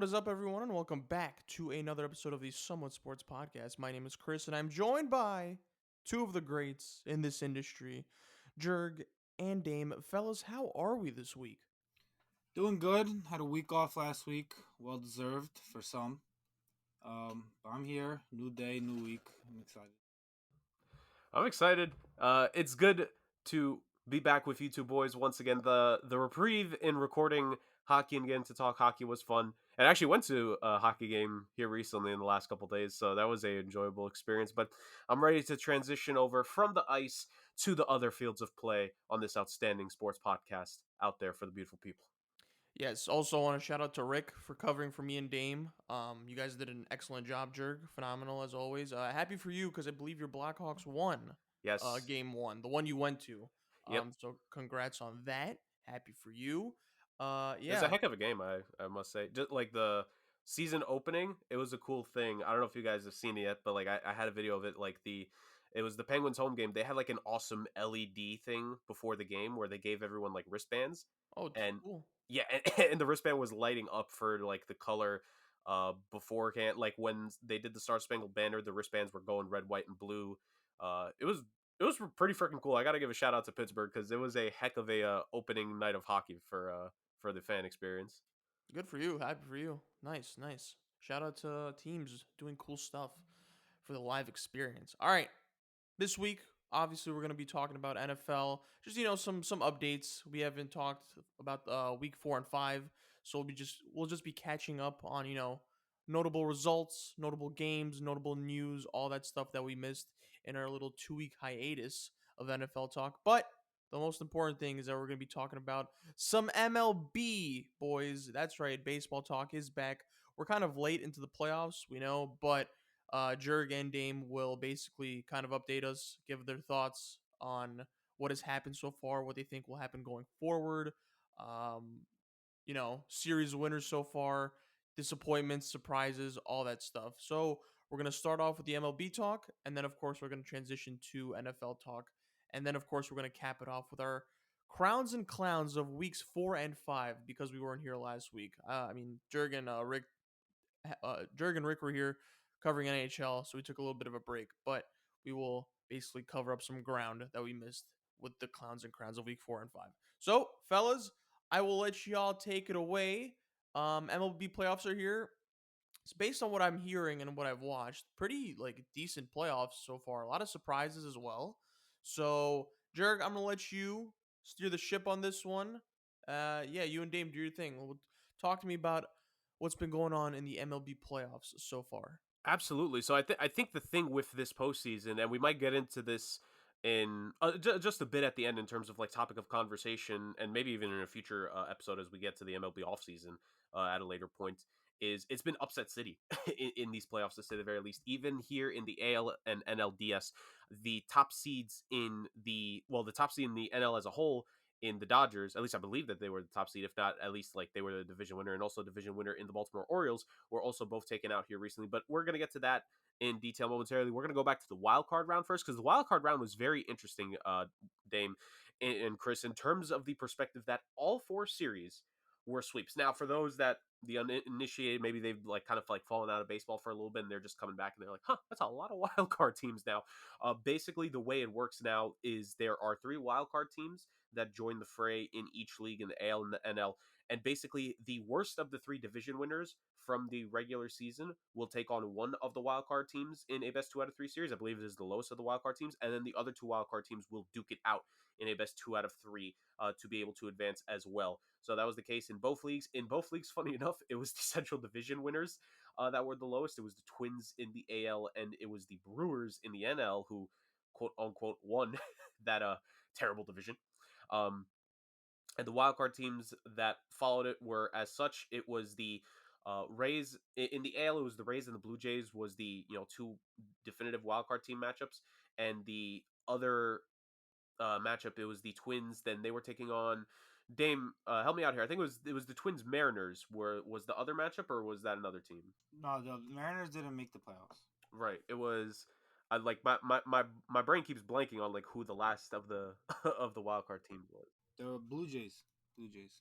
is up, everyone, and welcome back to another episode of the Somewhat Sports Podcast. My name is Chris, and I'm joined by two of the greats in this industry, Jurg and Dame. Fellas, how are we this week? Doing good. Had a week off last week. Well deserved for some. But I'm here. New day, new week. I'm excited. I'm excited. It's good to be back with you two boys once again. The reprieve in recording hockey and getting to talk hockey was fun. And I actually went to a hockey game here recently in the last couple days, so that was a enjoyable experience. But I'm ready to transition over from the ice to the other fields of play on this outstanding sports podcast out there for the beautiful people. Yes, also want to shout out to Rick for covering for me and Dame. You guys did an excellent job, Jurg. Phenomenal as always. Happy for you because I believe your Blackhawks won Yes. game one, the one you went to. Yep. So congrats on that. Happy for you. It was a Yeah. heck of a game, I must say. Just like the season opening, it was a cool thing. I don't know if you guys have seen it yet, but like I had a video of it. It was the Penguins home game. They had like an awesome LED thing before the game where they gave everyone like wristbands, Oh, and cool. yeah, and the wristband was lighting up for like the color beforehand. Like when they did the Star Spangled Banner, the wristbands were going red, white, and blue. It was pretty freaking cool. I got to give a shout out to Pittsburgh because it was a heck of a opening night of hockey for the fan experience. Good for you. Happy for you. Nice, nice. Shout out to teams doing cool stuff for the live experience. All right. This week, obviously, we're going to be talking about NFL. Just some updates. We haven't talked about week 4 and 5, so we'll just be catching up on notable results, notable games, notable news, all that stuff that we missed in our little 2 week hiatus of NFL talk. But the most important thing is that we're going to be talking about some MLB, boys. That's right, baseball talk is back. We're kind of late into the playoffs, we know, but Jurg and Dame will basically kind of update us, give their thoughts on what has happened so far, what they think will happen going forward. Um, series winners so far, disappointments, surprises, all that stuff. So we're gonna start off with the MLB talk, and then of course we're gonna transition to NFL talk, and then of course we're gonna cap it off with our crowns and clowns of weeks 4 and 5 because we weren't here last week. Jurg and Rick were here covering NHL, so we took a little bit of a break, but we will basically cover up some ground that we missed with the clowns and crowns of week 4 and 5. So, fellas, I will let y'all take it away. MLB playoffs are here. It's based on what I'm hearing and what I've watched. Pretty like decent playoffs so far. A lot of surprises as well. So, Jurg, I'm gonna let you steer the ship on this one. Yeah, you and Dame do your thing. Talk to me about what's been going on in the MLB playoffs so far. Absolutely. So I think the thing with this postseason, and we might get into this in just a bit at the end in terms of like topic of conversation, and maybe even in a future episode as we get to the MLB offseason at a later point, is it's been upset city in these playoffs to say the very least. Even here in the AL and NLDS, the top seeds in the top seed in the NL as a whole in the Dodgers, at least I believe that they were the top seed, if not at least like they were the division winner and also division winner in the Baltimore Orioles were also both taken out here recently. But we're going to get to that in detail momentarily. We're going to go back to the wild card round first because the wild card round was very interesting, Dame and Chris, in terms of the perspective that all four series were sweeps. Now, for those that the uninitiated, maybe they've like kind of like fallen out of baseball for a little bit and they're just coming back and they're like, huh, that's a lot of wild card teams now. Basically, the way it works now is there are three wild card teams that join the fray in each league in the AL and the NL. And basically, the worst of the three division winners from the regular season will take on one of the wildcard teams in a best 2 out of 3 series. I believe it is the lowest of the wildcard teams. And then the other two wildcard teams will duke it out in a best 2 out of 3 to be able to advance as well. So that was the case in both leagues. In both leagues, funny enough, it was the Central Division winners that were the lowest. It was the Twins in the AL and it was the Brewers in the NL who, quote unquote, won that terrible division. Um, and the wildcard teams that followed it were as such. It was the Rays in the AL. It was the Rays and the Blue Jays was the two definitive wildcard team matchups, and the other matchup it was the Twins. Then they were taking on Dame. Help me out here. I think it was the Twins Mariners. Was the other matchup or was that another team? No, the Mariners didn't make the playoffs. Right. It was. I like my brain keeps blanking on like who the last of the of the wildcard team was. The Blue Jays. Blue Jays.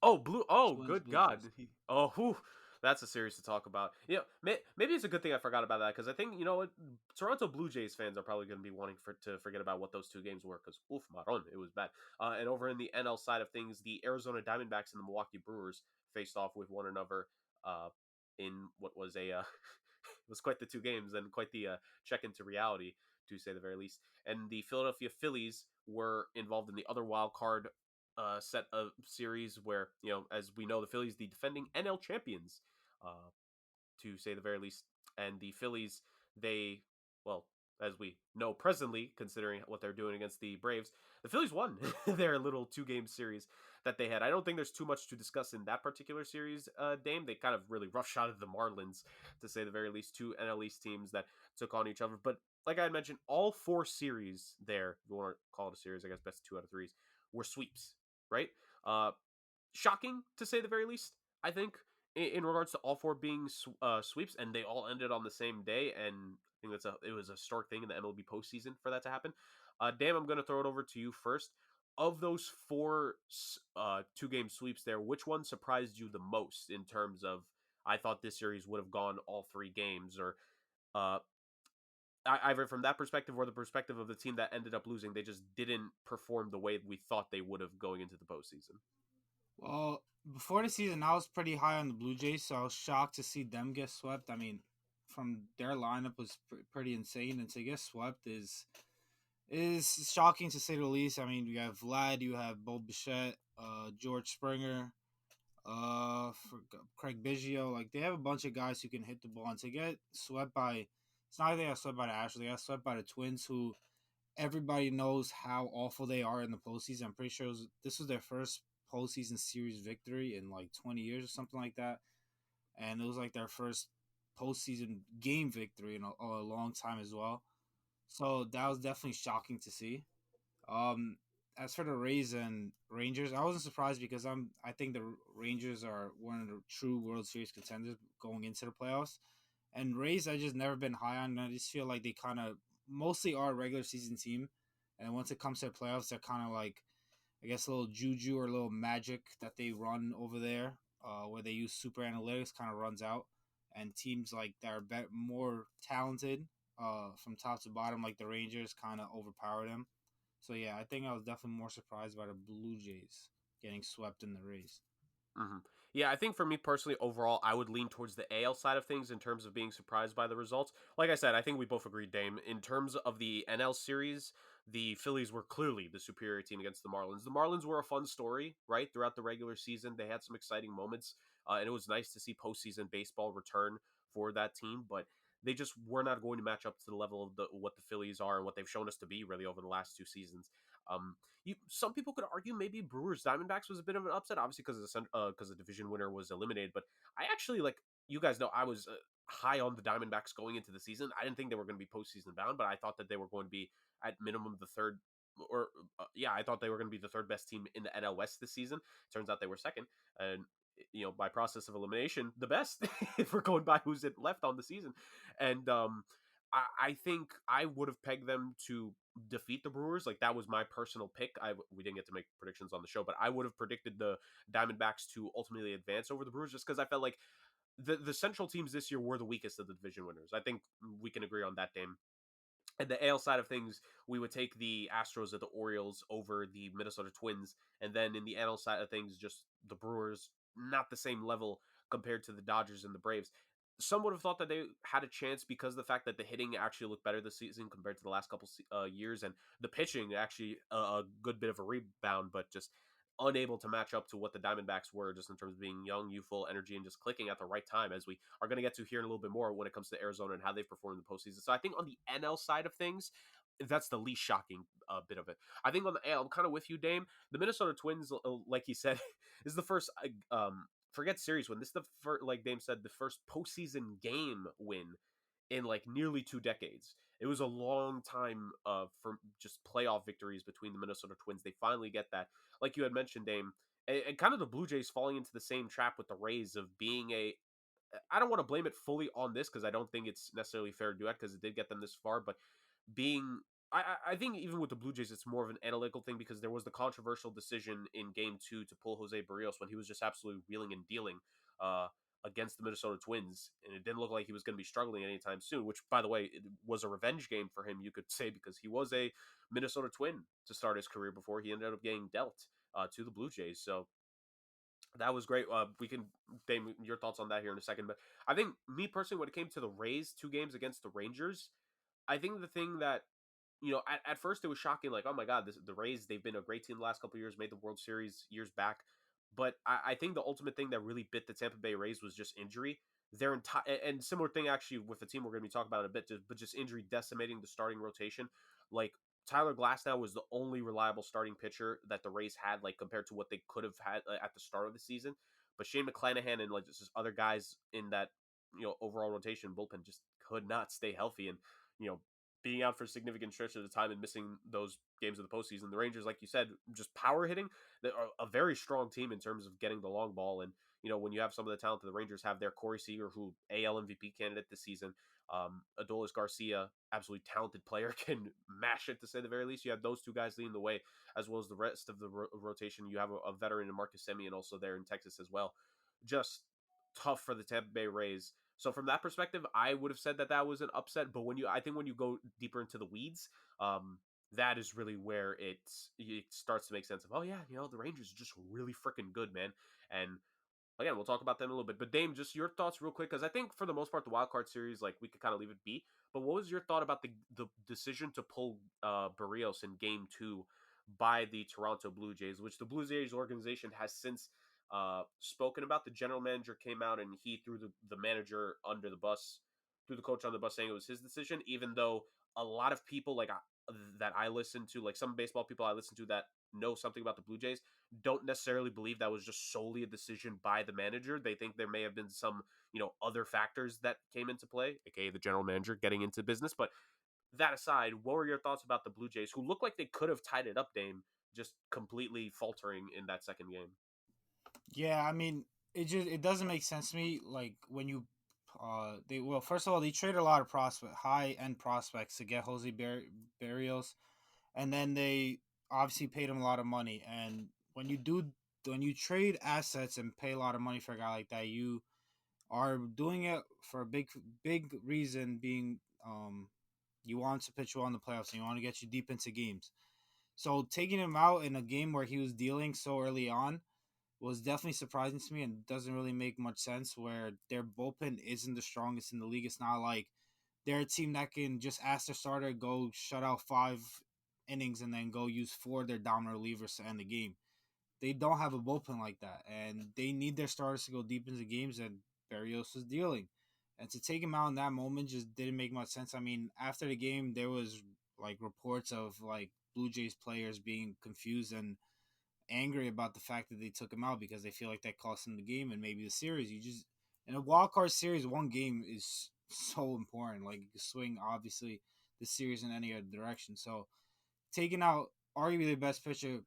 Oh, blue. Oh, Twins, good Blue God. Jays. Oh, whew. That's a series to talk about. Maybe it's a good thing I forgot about that because I think Toronto Blue Jays fans are probably going to be wanting to forget about what those two games were because oof, maron, it was bad. And over in the NL side of things, the Arizona Diamondbacks and the Milwaukee Brewers faced off with one another in what was a it was quite the two games and quite the check into reality, to say the very least. And the Philadelphia Phillies were involved in the other wild card set of series where, as we know, the Phillies, the defending NL champions, uh, to say the very least. And the Phillies, they, well, as we know presently, considering what they're doing against the Braves, the Phillies won their little 2-game series that they had. I don't think there's too much to discuss in that particular series, Dame. They kind of really roughshotted the Marlins, to say the very least, two NL East teams that took on each other. But like I had mentioned, all 4 series there, if you want to call it a series, I guess best 2 out of 3s, were sweeps, right? Uh, Shocking to say the very least, I think, in regards to all 4 being sweeps, and they all ended on the same day. And I think it was a historic thing in the MLB postseason for that to happen. Dan, I'm going to throw it over to you first. Of those 4 2-game sweeps there, which one surprised you the most in terms of I thought this series would have gone all 3 games, or uh, either from that perspective or the perspective of the team that ended up losing, they just didn't perform the way we thought they would have going into the postseason? Well, before the season, I was pretty high on the Blue Jays, so I was shocked to see them get swept. I mean, from their lineup was pretty insane, and to get swept is shocking to say the least. I mean, you have Vlad, you have Bo Bichette, George Springer, for Craig Biggio. Like they have a bunch of guys who can hit the ball, and to get swept by, it's not like they got swept by the Astros. They got swept by the Twins, who everybody knows how awful they are in the postseason. I'm pretty sure this was their first postseason series victory in like 20 years or something like that, and it was like their first postseason game victory in a long time as well. So that was definitely shocking to see. Um, as for the Rays and Rangers, I wasn't surprised because I think the Rangers are one of the true World Series contenders going into the playoffs. And Rays, I just never been high on. I just feel like they kind of mostly are a regular season team, and once it comes to the playoffs, they're kind of like, I guess, a little juju or a little magic that they run over there, where they use super analytics, kind of runs out, and teams like that are more talented, from top to bottom, like the Rangers, kind of overpower them. So yeah, I think I was definitely more surprised by the Blue Jays getting swept in the race. Hmm. Yeah, I think for me personally, overall, I would lean towards the AL side of things in terms of being surprised by the results. Like I said, I think we both agreed, Dame. In terms of the NL series, the Phillies were clearly the superior team against the Marlins. The Marlins were a fun story, right? Throughout the regular season, they had some exciting moments, and it was nice to see postseason baseball return for that team. But they just were not going to match up to the level of what the Phillies are and what they've shown us to be really over the last 2 seasons. Um, some people could argue maybe Brewers Diamondbacks was a bit of an upset, obviously because the division winner was eliminated. But I actually, like you guys know, I was high on the Diamondbacks going into the season. I didn't think they were going to be postseason bound, but I thought that they were going to be at minimum the third. Or yeah, I thought they were going to be the third best team in the NL West this season. Turns out they were second, and by process of elimination, the best if we're going by who's left on the season. And I think I would have pegged them to defeat the Brewers. Like that was my personal pick. We didn't get to make predictions on the show, but I would have predicted the Diamondbacks to ultimately advance over the Brewers just because I felt like the Central teams this year were the weakest of the division winners. I think we can agree on that, Dame. And the AL side of things, we would take the Astros or the Orioles over the Minnesota Twins. And then in the NL side of things, just the Brewers, not the same level compared to the Dodgers and the Braves. Some would have thought that they had a chance because of the fact that the hitting actually looked better this season compared to the last couple years, and the pitching actually a good bit of a rebound, but just unable to match up to what the Diamondbacks were, just in terms of being young, youthful, energy, and just clicking at the right time, as we are going to get to here in a little bit more when it comes to Arizona and how they've performed in the postseason. So I think on the NL side of things, that's the least shocking bit of it. I think on the AL, I'm kind of with you, Dame. The Minnesota Twins, like he said, is the first forget series win. This is the first, like Dame said, the first postseason game win in like nearly 2 decades. It was a long time for just playoff victories between the Minnesota Twins. They finally get that. Like you had mentioned, Dame, and kind of the Blue Jays falling into the same trap with the Rays of being a. I don't want to blame it fully on this because I don't think it's necessarily fair to do that because it did get them this far, but being I think even with the Blue Jays, it's more of an analytical thing because there was the controversial decision in Game 2 to pull Jose Barrios when he was just absolutely wheeling and dealing uh, against the Minnesota Twins, and it didn't look like he was going to be struggling anytime soon, which, by the way, it was a revenge game for him, you could say, because he was a Minnesota Twin to start his career before he ended up getting dealt to the Blue Jays. So that was great. We can, Dame, your thoughts on that here in a second. But I think, me personally, when it came to the Rays, 2 games against the Rangers, I think the thing that, at first it was shocking, like, oh my God, the Rays, they've been a great team the last couple of years, made the World Series years back. But I think the ultimate thing that really bit the Tampa Bay Rays was just injury. Their entire, and similar thing actually with the team we're going to be talking about in a bit, but just injury decimating the starting rotation. Like, Tyler Glasnow was the only reliable starting pitcher that the Rays had, like, compared to what they could have had at the start of the season. But Shane McClanahan and, like, just other guys in that, overall rotation bullpen just could not stay healthy. And, you know, being out for significant stretches of time and missing those games of the postseason, the Rangers, like you said, just power hitting. They are a very strong team in terms of getting the long ball. And, when you have some of the talent that the Rangers have there, Corey Seager, who AL MVP candidate this season, Adolis Garcia, absolutely talented player, can mash it to say the very least. You have those 2 guys leading the way, as well as the rest of the rotation. You have a veteran in Marcus Semien also there in Texas as well. Just tough for the Tampa Bay Rays. So from that perspective, I would have said that was an upset. But I think when you go deeper into the weeds, that is really where it starts to make sense of, oh yeah, the Rangers are just really freaking good, man. And again, we'll talk about them in a little bit. But Dame, just your thoughts real quick, because I think for the most part, the wild card series, like, we could kind of leave it be. But what was your thought about the decision to pull Barrios in Game 2 by the Toronto Blue Jays, which the Blue Jays organization has since spoken about? The general manager came out and he threw the manager under the bus, threw the coach under the bus, saying it was his decision, even though a lot of people that I listen to, like some baseball people I listen to that know something about the Blue Jays, don't necessarily believe that was just solely a decision by the manager. They think there may have been some, other factors that came into play, aka the general manager getting into business. But that aside, what were your thoughts about the Blue Jays, who looked like they could have tied it up, Dame, just completely faltering in that second game? Yeah, I mean, it doesn't make sense to me. Like, when you first of all, they traded a lot of high end prospects to get Barrios, and then they obviously paid him a lot of money. And when you trade assets and pay a lot of money for a guy like that, you are doing it for a big reason, being you want to pitch well in the playoffs and you want to get you deep into games. So taking him out in a game where he was dealing so early on was definitely surprising to me and doesn't really make much sense, where their bullpen isn't the strongest in the league. It's not like they're a team that can just ask their starter, go shut out 5 innings and then go use 4 of their dominant relievers to end the game. They don't have a bullpen like that, and they need their starters to go deep into games, and Barrios was dealing. And to take him out in that moment just didn't make much sense. I mean, after the game, there was like reports of like Blue Jays players being confused and angry about the fact that they took him out because they feel like that cost them the game and maybe the series. You just, in a wild card series, 1 game is so important. Like, you can swing obviously the series in any other direction. So taking out arguably the best pitcher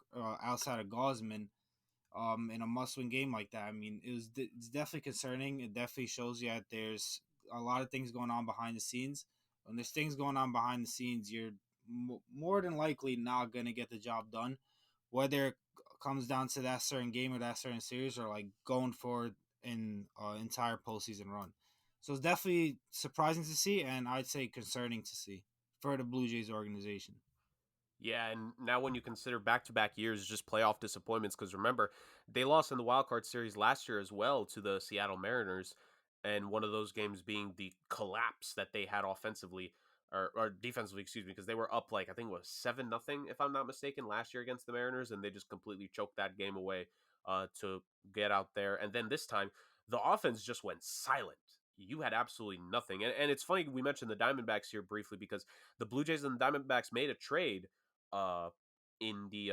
outside of Gosman in a must-win game like that, I mean, it's definitely concerning. It definitely shows you that there's a lot of things going on behind the scenes. When there's things going on behind the scenes, you're more than likely not going to get the job done, whether it comes down to that certain game or that certain series, or like going forward in entire postseason run. So it's definitely surprising to see, and I'd say concerning to see for the Blue Jays organization. Yeah, and now when you consider back-to-back years just playoff disappointments, because remember, they lost in the wild card series last year as well to the Seattle Mariners, and one of those games being the collapse that they had offensively, or defensively, excuse me, because they were up, like, I think it was 7-0, if I'm not mistaken, last year against the Mariners, and they just completely choked that game away to get out there. And then this time, the offense just went silent. You had absolutely nothing. And it's funny we mentioned the Diamondbacks here briefly, because the Blue Jays and the Diamondbacks made a trade uh in the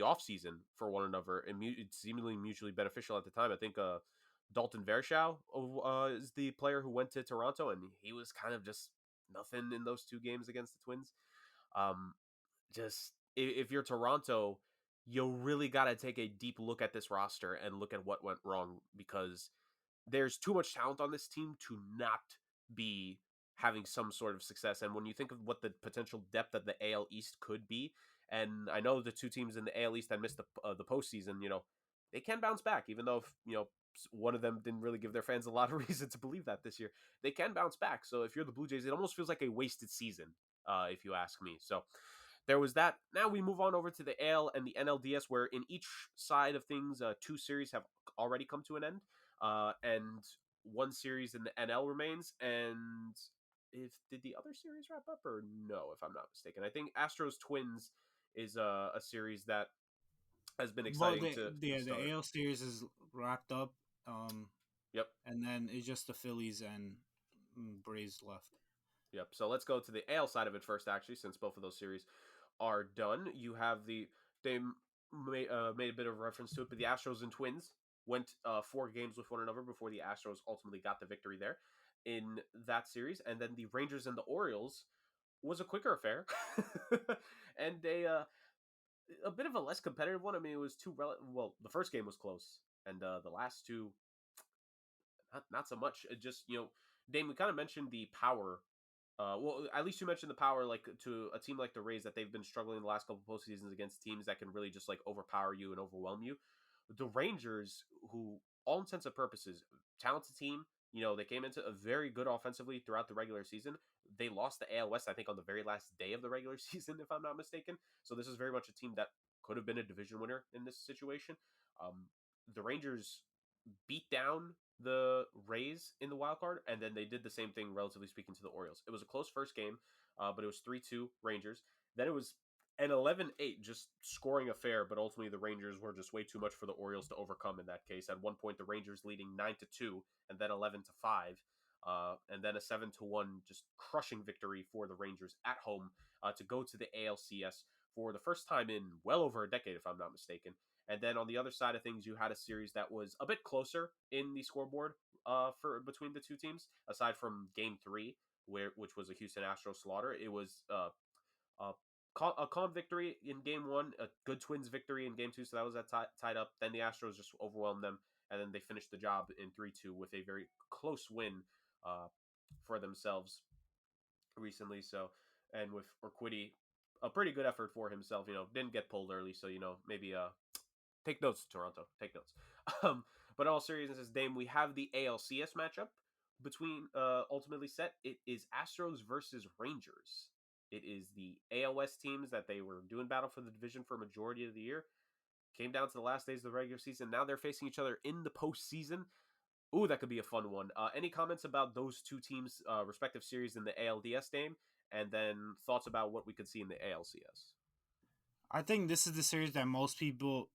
off season for one another, and it's seemingly mutually beneficial at the time. I think Dalton Varsho is the player who went to Toronto, and he was kind of just nothing in those 2 games against the Twins. Um, just if you're Toronto, you really got to take a deep look at this roster and look at what went wrong, because there's too much talent on this team to not be having some sort of success. And when you think of what the potential depth of the AL East could be, and I know the 2 teams in the AL East that missed the postseason, they can bounce back, even though, one of them didn't really give their fans a lot of reason to believe that this year. They can bounce back. So if you're the Blue Jays, it almost feels like a wasted season, if you ask me. So there was that. Now we move on over to the AL and the NLDS, where in each side of things, 2 series have already come to an end, and 1 series in the NL remains. And did the other series wrap up or no? If I'm not mistaken, I think Astros Twins is a series that has been Well, exciting to the start. AL series is wrapped up. Yep. And then it's just the Phillies and Braves left. Yep. So let's go to the AL side of it first, actually, since both of those series are done. You have they made a bit of reference to it, but the Astros and Twins went 4 games with one another before the Astros ultimately got the victory there in that series. And then the Rangers and the Orioles was a quicker affair, and a bit of a less competitive one. I mean, it was well, the first game was close, and the last two not so much. It just, Dame, we kind of mentioned the power. Well, at least you mentioned the power, like to a team like the Rays, that they've been struggling the last couple postseasons against teams that can really just like overpower you and overwhelm you. The Rangers, who all intents and purposes, talented team. They came into a very good offensively throughout the regular season. They lost the AL West, I think, on the very last day of the regular season, if I'm not mistaken. So this is very much a team that could have been a division winner in this situation. The Rangers beat down the Rays in the wild card, and then they did the same thing, relatively speaking, to the Orioles. It was a close first game, but it was 3-2 Rangers. Then it was an 11-8 just scoring affair, but ultimately the Rangers were just way too much for the Orioles to overcome in that case. At one point, the Rangers leading 9-2, and then 11-5, and then a 7-1 just crushing victory for the Rangers at home to go to the ALCS for the first time in well over a decade, if I'm not mistaken. And then on the other side of things, you had a series that was a bit closer in the scoreboard for between the two teams. Aside from Game 3, which was a Houston Astros slaughter, it was a calm victory in Game 1, a good Twins victory in Game 2, so that was tied up. Then the Astros just overwhelmed them, and then they finished the job in 3-2 with a very close win for themselves recently. So, and with Urquidy, a pretty good effort for himself. Didn't get pulled early, so maybe take notes, Toronto. Take notes. But in all seriousness, Dame, we have the ALCS matchup between ultimately set. It is Astros versus Rangers. It is the AL West teams that they were doing battle for the division for a majority of the year. Came down to the last days of the regular season. Now they're facing each other in the postseason. Ooh, that could be a fun one. Any comments about those two teams' respective series in the ALDS, Dame? And then thoughts about what we could see in the ALCS? I think this is the series that most people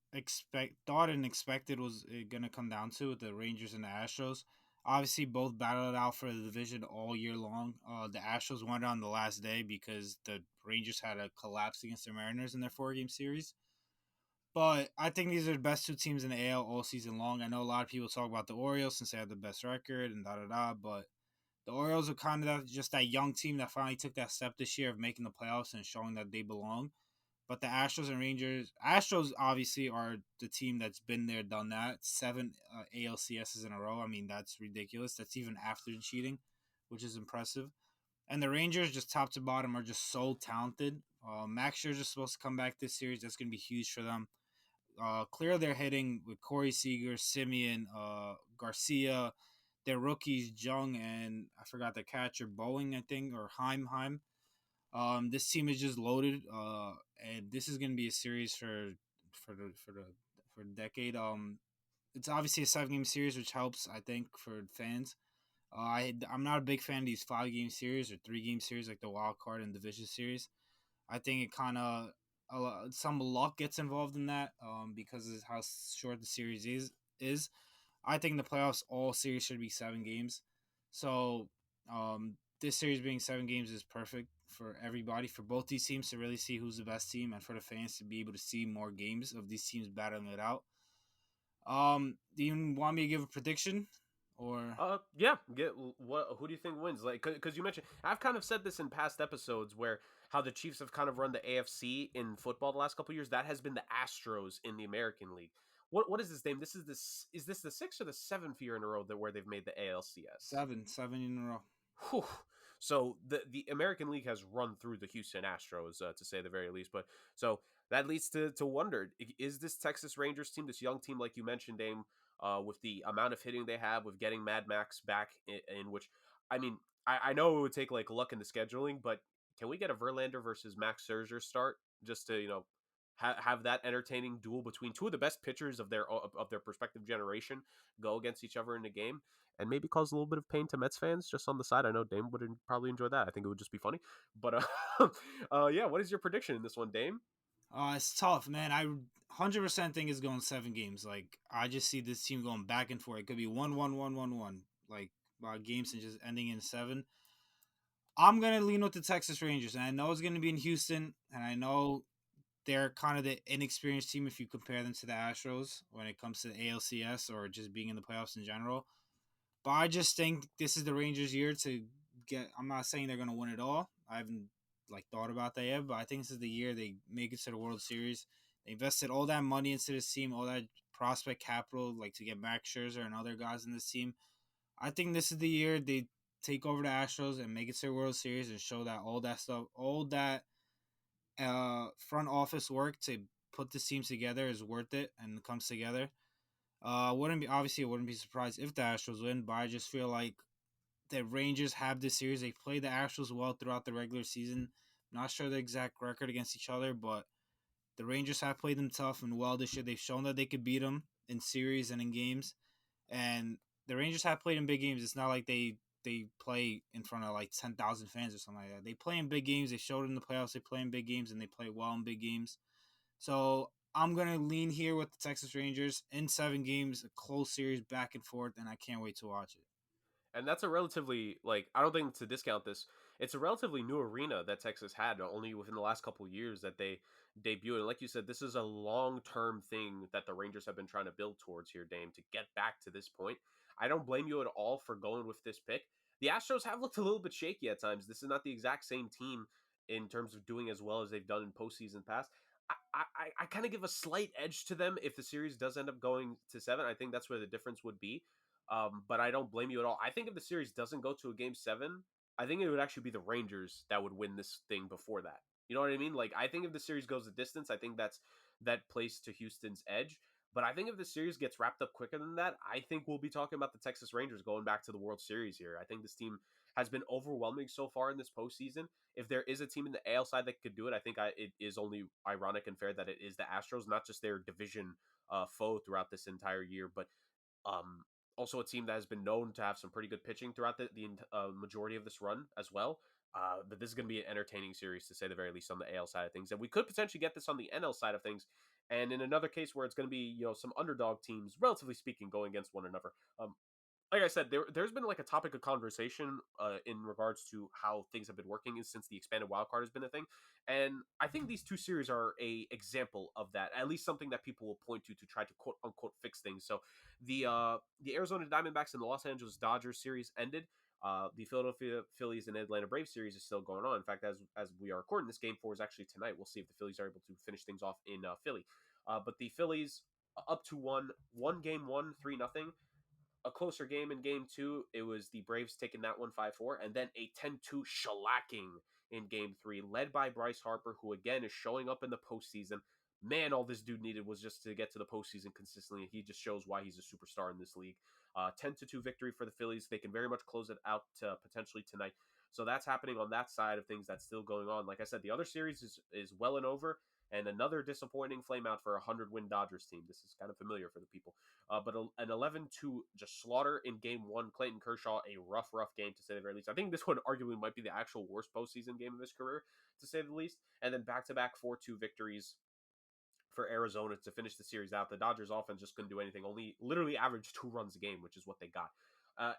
thought and expected was going to come down to, with the Rangers and the Astros. Obviously, both battled it out for the division all year long. The Astros won it on the last day because the Rangers had a collapse against the Mariners in their 4-game series. But I think these are the best 2 teams in the AL all season long. I know a lot of people talk about the Orioles since they have the best record and da-da-da, but the Orioles are kind of just that young team that finally took that step this year of making the playoffs and showing that they belong. But the Astros and Astros obviously are the team that's been there, done that. 7 ALCSs in a row. I mean, that's ridiculous. That's even after cheating, which is impressive. And the Rangers, just top to bottom, are just so talented. Max Scherzer's supposed to come back this series. That's going to be huge for them. Clear their hitting with Corey Seager, Simeon, Garcia. Their rookies, Jung, and I forgot the catcher, Boeing, I think, or Heim. This team is just loaded, and this is going to be a series for the decade. It's obviously a 7-game series, which helps, I think, for fans. I'm not a big fan of these 5-game series or 3-game series like the wild card and division series. I think it kind of some luck gets involved in that because of how short the series is. I think the playoffs, all series should be 7 games. So this series being 7 games is perfect for everybody, for both these teams to really see who's the best team, and for the fans to be able to see more games of these teams battling it out. Do you want me to give a prediction, or? Yeah. Who do you think wins? Like, because you mentioned, I've kind of said this in past episodes where how the Chiefs have kind of run the AFC in football the last couple of years. That has been the Astros in the American League. What is this name? Is this the 6th or the 7th year in a row where they've made the ALCS? 7 in a row. Whew. So the American League has run through the Houston Astros, to say the very least. But so that leads to wonder: is this Texas Rangers team, this young team, like you mentioned, Dame, with the amount of hitting they have, with getting Mad Max back in which, I mean, I know it would take like luck in the scheduling, but can we get a Verlander versus Max Scherzer start just to have that entertaining duel between two of the best pitchers of their respective generation go against each other in the game, and maybe cause a little bit of pain to Mets fans just on the side? I know Dame would probably enjoy that. I think it would just be funny. But yeah, what is your prediction in this one, Dame? It's tough, man. I 100% think it's going 7 games. Like, I just see this team going back and forth. It could be 1-1, 1-1-1. Like, games and just ending in 7. I'm going to lean with the Texas Rangers. And I know it's going to be in Houston. And I know they're kind of the inexperienced team if you compare them to the Astros when it comes to the ALCS or just being in the playoffs in general. But I just think this is the Rangers' year to get. I'm not saying they're going to win it all. I haven't thought about that yet, but I think this is the year they make it to the World Series. They invested all that money into this team, all that prospect capital, like to get Max Scherzer and other guys in this team. I think this is the year they take over the Astros and make it to the World Series and show that all that stuff, all that front office work to put this team together is worth it and comes together. Wouldn't be obviously I wouldn't be surprised if the Astros win, but I just feel like the Rangers have this series. They play the Astros well throughout the regular season. Not sure the exact record against each other, but the Rangers have played them tough and well this year. They've shown that they could beat them in series and in games. And the Rangers have played in big games. It's not like they play in front of like 10,000 fans or something like that. They play in big games. They showed in the playoffs they play in big games and they play well in big games. So I'm gonna lean here with the Texas Rangers in 7 games, a close series back and forth, and I can't wait to watch it. And that's a relatively, like, I don't think to discount this, it's a relatively new arena that Texas had only within the last couple of years that they debuted. And like you said, this is a long-term thing that the Rangers have been trying to build towards here, Dame, to get back to this point. I don't blame you at all for going with this pick. The Astros have looked a little bit shaky at times. This is not the exact same team in terms of doing as well as they've done in postseason past. I kind of give a slight edge to them if the series does end up going to 7. I think that's where the difference would be. But I don't blame you at all. I think if the series doesn't go to a game 7, I think it would actually be the Rangers that would win this thing before that. You know what I mean? Like, I think if the series goes the distance, I think that plays to Houston's edge. But I think if the series gets wrapped up quicker than that, I think we'll be talking about the Texas Rangers going back to the World Series here. I think this team has been overwhelming so far in this postseason. If there is a team in the AL side that could do it, I think it is only ironic and fair that it is the Astros, not just their division foe throughout this entire year, but um, also a team that has been known to have some pretty good pitching throughout the majority of this run as well. But this is going to be an entertaining series, to say the very least, on the AL side of things. And we could potentially get this on the NL side of things. And in another case where it's going to be, some underdog teams, relatively speaking, going against one another. Like I said, there's been like a topic of conversation in regards to how things have been working since the expanded wildcard has been a thing, and I think these two series are a example of that. At least something that people will point to try to quote unquote fix things. So the Arizona Diamondbacks and the Los Angeles Dodgers series ended. The Philadelphia Phillies and Atlanta Braves series is still going on. In fact, as we are recording, this game 4 is actually tonight. We'll see if the Phillies are able to finish things off in Philly. But the Phillies up to one game, 3-0. A closer game in game 2. It was the Braves taking that one 5-4, and then a 10-2 shellacking in game 3, led by Bryce Harper, who again is showing up in the postseason. Man, all this dude needed was just to get to the postseason consistently. He just shows why he's a superstar in this league. 10-2 victory for the Phillies. They can very much close it out potentially tonight. So that's happening on that side of things. That's still going on. Like I said, the other series is well and over. And another disappointing flameout for a 100-win Dodgers team. This is kind of familiar for the people. But an 11-2 just slaughter in game 1. Clayton Kershaw, a rough game to say the very least. I think this one arguably might be the actual worst postseason game of his career, to say the least. And then back-to-back 4-2 victories for Arizona to finish the series out. The Dodgers offense just couldn't do anything. Only literally averaged 2 runs a game, which is what they got.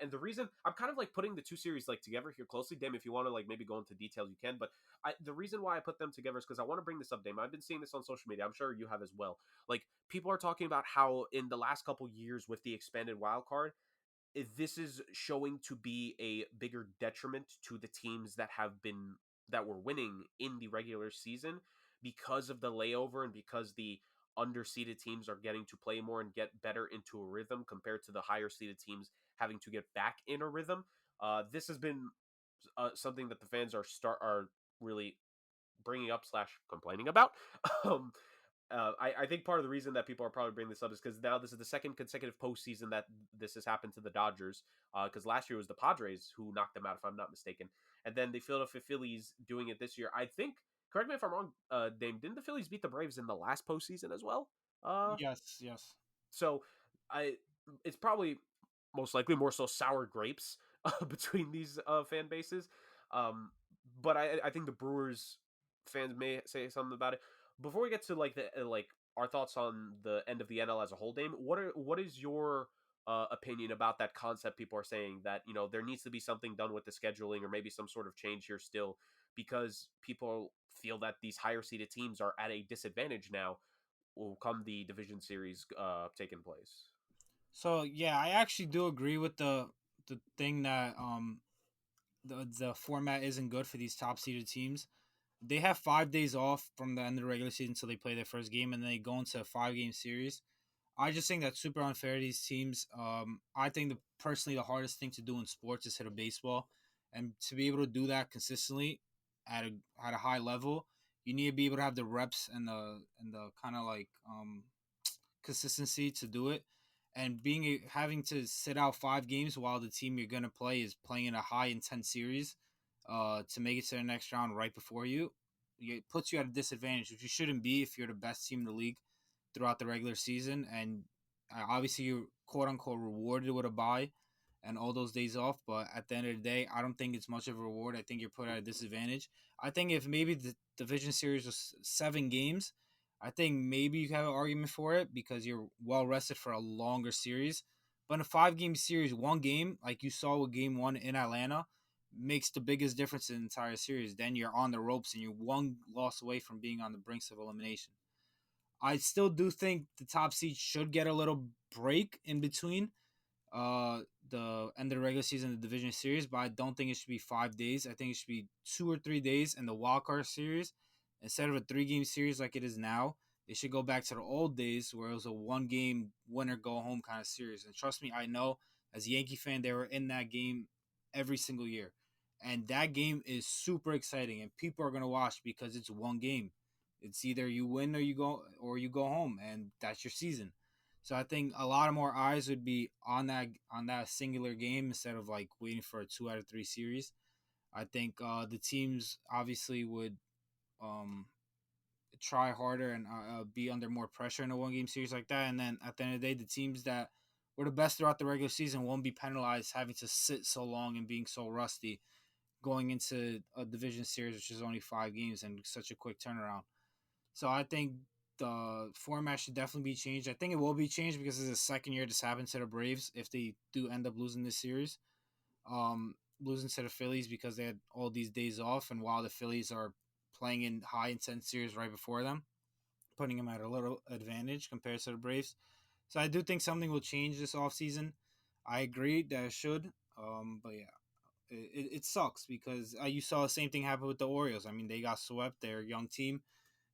And the reason I'm kind of like putting the two series like together here closely, Dame, if you want to like maybe go into details, you can. But the reason why I put them together is because I want to bring this up, Dame. I've been seeing this on social media. I'm sure you have as well. Like, people are talking about how in the last couple years with the expanded wild card, this is showing to be a bigger detriment to the teams that were winning in the regular season because of the layover and because the underseeded teams are getting to play more and get better into a rhythm compared to the higher seeded teams having to get back in a rhythm. This has been something that the fans are really bringing up / complaining about. um, I think part of the reason that people are probably bringing this up is because now this is the second consecutive postseason that this has happened to the Dodgers. Because last year was the Padres who knocked them out, if I'm not mistaken, and then the Philadelphia Phillies doing it this year. I think. Correct me if I'm wrong, Dame. Didn't the Phillies beat the Braves in the last postseason as well? Yes, yes. So I, it's probably most likely more so sour grapes between these fan bases. Um, but I think the Brewers fans may say something about it. Before we get to like the like our thoughts on the end of the NL as a whole, Dame, what is your opinion about that concept? People are saying that there needs to be something done with the scheduling or maybe some sort of change here still because people feel that these higher seeded teams are at a disadvantage now will come the division series taking place. So yeah, I actually do agree with the thing that the format isn't good for these top seeded teams. They have 5 days off from the end of the regular season until they play their first game, and then they go into a 5 game series. I just think that's super unfair to these teams. I think personally the hardest thing to do in sports is hit a baseball, and to be able to do that consistently at a high level, you need to be able to have the reps and the kind of like consistency to do it. And having to sit out 5 games while the team you're gonna play is playing in a high intense series, to make it to the next round right before you, it puts you at a disadvantage, which you shouldn't be if you're the best team in the league throughout the regular season. And obviously, you're quote unquote rewarded with a bye and all those days off. But at the end of the day, I don't think it's much of a reward. I think you're put at a disadvantage. I think if maybe the division series was 7 games, I think maybe you have an argument for it because you're well rested for a longer series. But in a 5 game series, 1 game, like you saw with game one in Atlanta, makes the biggest difference in the entire series. Then you're on the ropes and you're one loss away from being on the brinks of elimination. I still do think the top seed should get a little break in between uh the end of the regular season and the division series, but I don't think it should be 5 days. I think it should be 2 or 3 days in the wild card series instead of a 3 game series like it is now. It should go back to the old days where it was a 1 game winner go home kind of series. And trust me, I know as a Yankee fan, they were in that game every single year. And that game is super exciting and people are gonna watch because it's 1 game. It's either you win or you go home, and that's your season. So I think a lot of more eyes would be on that singular game instead of like waiting for a 2 out of 3 series. I think the teams obviously would um, try harder and be under more pressure in a 1 game series like that. And then at the end of the day, the teams that were the best throughout the regular season won't be penalized having to sit so long and being so rusty going into a division series, which is only 5 games and such a quick turnaround. So I think the format should definitely be changed. I think it will be changed because it's the second year this happened to the Braves if they do end up losing this series. Losing to the Phillies because they had all these days off, and while the Phillies are playing in high intense series right before them, putting them at a little advantage compared to the Braves. So I do think something will change this offseason. I agree that it should. But yeah, it sucks because you saw the same thing happen with the Orioles. I mean, they got swept. They're a young team.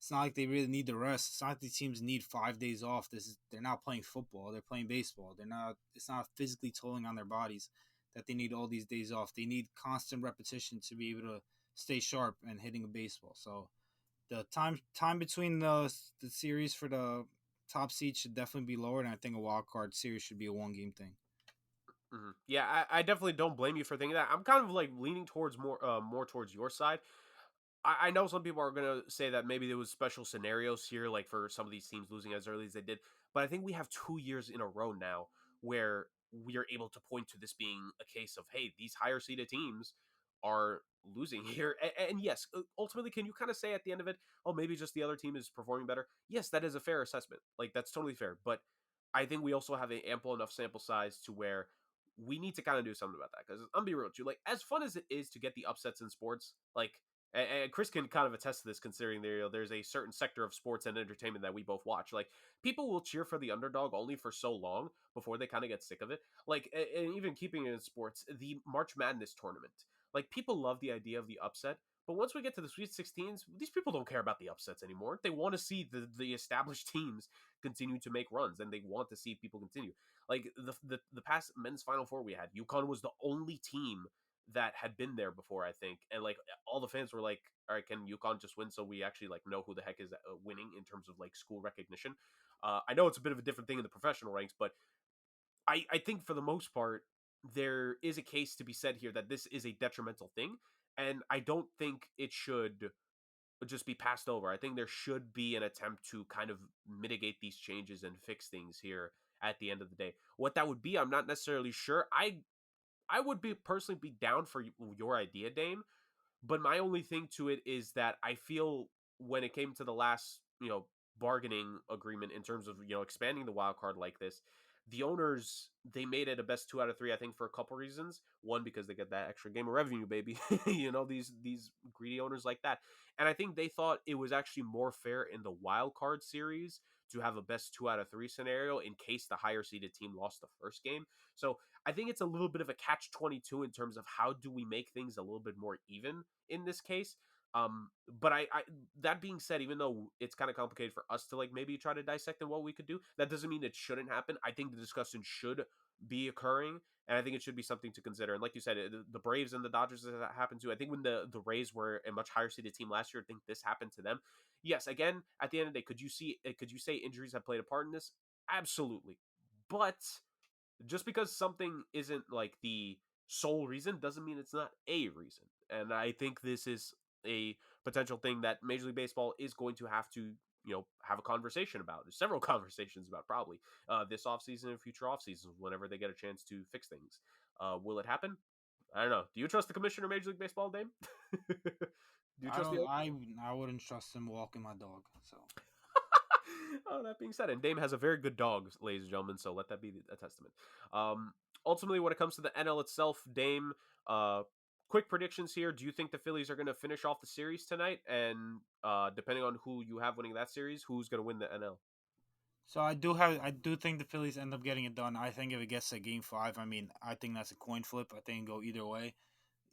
It's not like they really need the rest. It's not like the teams need 5 days off. They're not playing football. They're playing baseball. They're not. It's not physically tolling on their bodies that they need all these days off. They need constant repetition to be able to stay sharp and hitting a baseball. So the time between the series for the top seed should definitely be lowered, and I think a wild card series should be a 1 game thing. Mm-hmm. Yeah, I definitely don't blame you for thinking that. I'm kind of like leaning towards more towards your side. I know some people are gonna say that maybe there was special scenarios here, like for some of these teams losing as early as they did. But I think we have 2 years in a row now where we are able to point to this being a case of, hey, these higher seeded teams are losing here. And yes, ultimately, can you kind of say at the end of it, oh, maybe just the other team is performing better? Yes, that is a fair assessment. Like that's totally fair. But I think we also have an ample enough sample size to where we need to kind of do something about that. Because I'm be real with you, like as fun as it is to get the upsets in sports, like and Chris can kind of attest to this, considering there's a certain sector of sports and entertainment that we both watch. Like people will cheer for the underdog only for so long before they kind of get sick of it. Like, and even keeping it in sports, the March Madness tournament, like people love the idea of the upset. But once we get to the Sweet 16s, these people don't care about the upsets anymore. They want to see the established teams continue to make runs, and they want to see people continue. Like the past men's Final Four we had, UConn was the only team that had been there before, I think. And like all the fans were like, all right, can UConn just win so we actually like know who the heck is winning in terms of like school recognition? I know it's a bit of a different thing in the professional ranks, but I think for the most part, there is a case to be said here that this is a detrimental thing. And I don't think it should just be passed over. I think there should be an attempt to kind of mitigate these changes and fix things here at the end of the day. What that would be, I'm not necessarily sure. I would be personally be down for your idea, Dame, but my only thing to it is that I feel when it came to the last, bargaining agreement in terms of, expanding the wild card like this, the owners, they made it a best 2 out of 3, I think, for a couple reasons. One, because they get that extra game of revenue, baby. These greedy owners like that. And I think they thought it was actually more fair in the wild card series to have a best 2 out of 3 scenario in case the higher seeded team lost the first game. So I think it's a little bit of a catch-22 in terms of how do we make things a little bit more even in this case. But I that being said, even though it's kind of complicated for us to like maybe try to dissect and what we could do, that doesn't mean it shouldn't happen. I think the discussion should be occurring, and I think it should be something to consider. And like you said, the Braves and the Dodgers that happened to. I think when the Rays were a much higher seeded team last year, I think this happened to them. Yes, again, at the end of the day, could you say injuries have played a part in this? Absolutely, but just because something isn't like the sole reason doesn't mean it's not a reason. And I think this is a potential thing that Major League Baseball is going to have to, have a conversation about. There's several conversations about probably this offseason and future offseasons whenever they get a chance to fix things. Will it happen? I don't know. Do you trust the commissioner of Major League Baseball, Dame? Do you I trust don't. the I wouldn't trust him walking my dog. So Oh, that being said, and Dame has a very good dog, ladies and gentlemen, so let that be a testament. Um, Ultimately, when it comes to the NL itself, Dame, uh, quick predictions here. Do you think the Phillies are going to finish off the series tonight? And depending on who you have winning that series, who's going to win the NL? I do think the Phillies end up getting it done. I think if it gets to game 5, I mean, I think that's a coin flip. I think it go either way.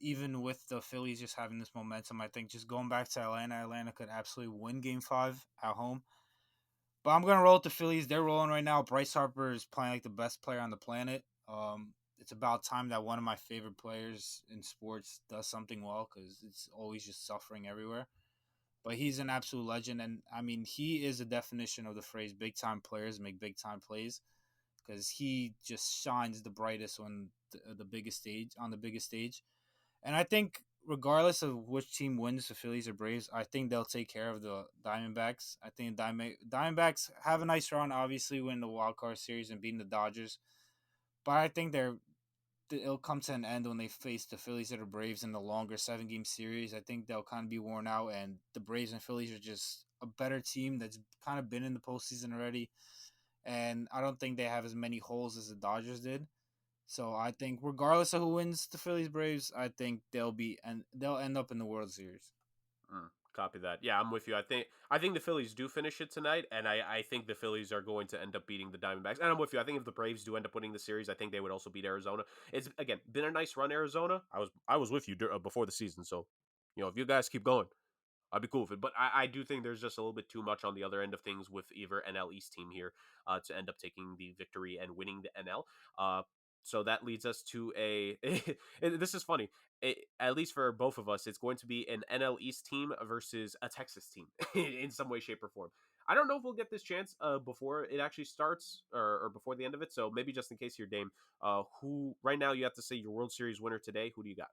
Even with the Phillies just having this momentum, I think just going back to Atlanta could absolutely win game 5 at home. But I'm gonna roll with the Phillies. They're rolling right now. Bryce Harper is playing like the best player on the planet. It's about time that one of my favorite players in sports does something well because it's always just suffering everywhere. But he's an absolute legend, and I mean, he is a definition of the phrase "big time players make big time plays" because he just shines the brightest on the biggest stage, on the biggest stage. And I think regardless of which team wins, the Phillies or Braves, I think they'll take care of the Diamondbacks. I think Diamondbacks have a nice run, obviously, winning the wild card series and beating the Dodgers. But I think it'll come to an end when they face the Phillies or the Braves in the longer 7 game series. I think they'll kind of be worn out, and the Braves and Phillies are just a better team that's kind of been in the postseason already. And I don't think they have as many holes as the Dodgers did. So I think regardless of who wins the Phillies Braves, I think they'll end up in the World Series. Copy that. Yeah, I'm with you. I think the Phillies do finish it tonight, and I think the Phillies are going to end up beating the Diamondbacks. And I'm with you. I think if the Braves do end up winning the series, I think they would also beat Arizona. It's again been a nice run, Arizona. I was with you before the season, so if you guys keep going, I'd be cool with it. But I do think there's just a little bit too much on the other end of things with either NL East team here to end up taking the victory and winning the NL. So that leads us to this is funny. At least for both of us, it's going to be an NL East team versus a Texas team in some way, shape, or form. I don't know if we'll get this chance before it actually starts or before the end of it. So maybe just in case here, Dame, who right now you have to say your World Series winner today. Who do you got?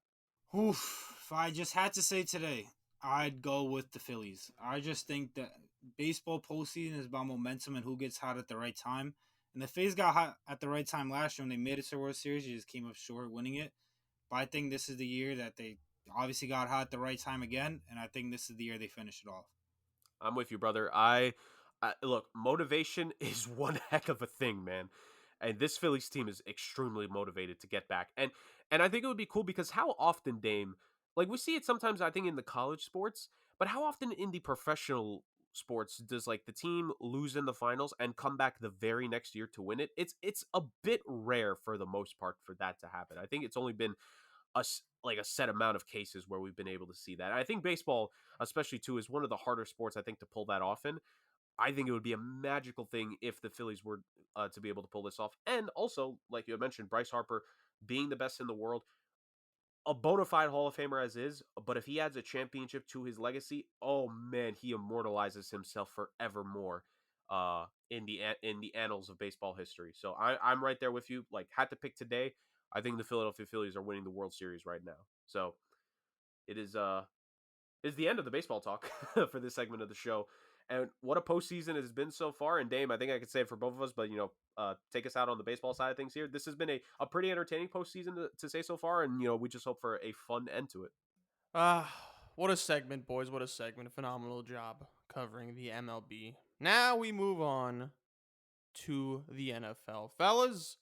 Oof, if I just had to say today, I'd go with the Phillies. I just think that baseball postseason is about momentum and who gets hot at the right time. And the Phillies got hot at the right time last year when they made it to the World Series. They just came up short winning it. But I think this is the year that they obviously got hot at the right time again. And I think this is the year they finish it off. I'm with you, brother. I look, motivation is one heck of a thing, man. And this Phillies team is extremely motivated to get back. And I think it would be cool because how often, Dame, like we see it sometimes I think in the college sports, but how often in the professional sports does like the team lose in the finals and come back the very next year to win it? It's a bit rare for the most part for that to happen. I think it's only been like a set amount of cases where we've been able to see that. And I think baseball, especially too, is one of the harder sports I think to pull that off in. I think it would be a magical thing if the Phillies were to be able to pull this off. And also, like you had mentioned, Bryce Harper being the best in the world. a bona fide Hall of Famer as is, but if he adds a championship to his legacy, oh man, he immortalizes himself forevermore in the annals of baseball history. So I'm right there with you. Like, had to pick today, I think the Philadelphia Phillies are winning the World Series right now. So it is the end of the baseball talk for this segment of the show. And what a postseason has been so far. And Dame, I think I could say it for both of us, but take us out on the baseball side of things here. This has been a pretty entertaining postseason to say so far, and we just hope for a fun end to it. What a segment, boys. What a segment. A phenomenal job covering the MLB. Now we move on to the NFL. Fellas,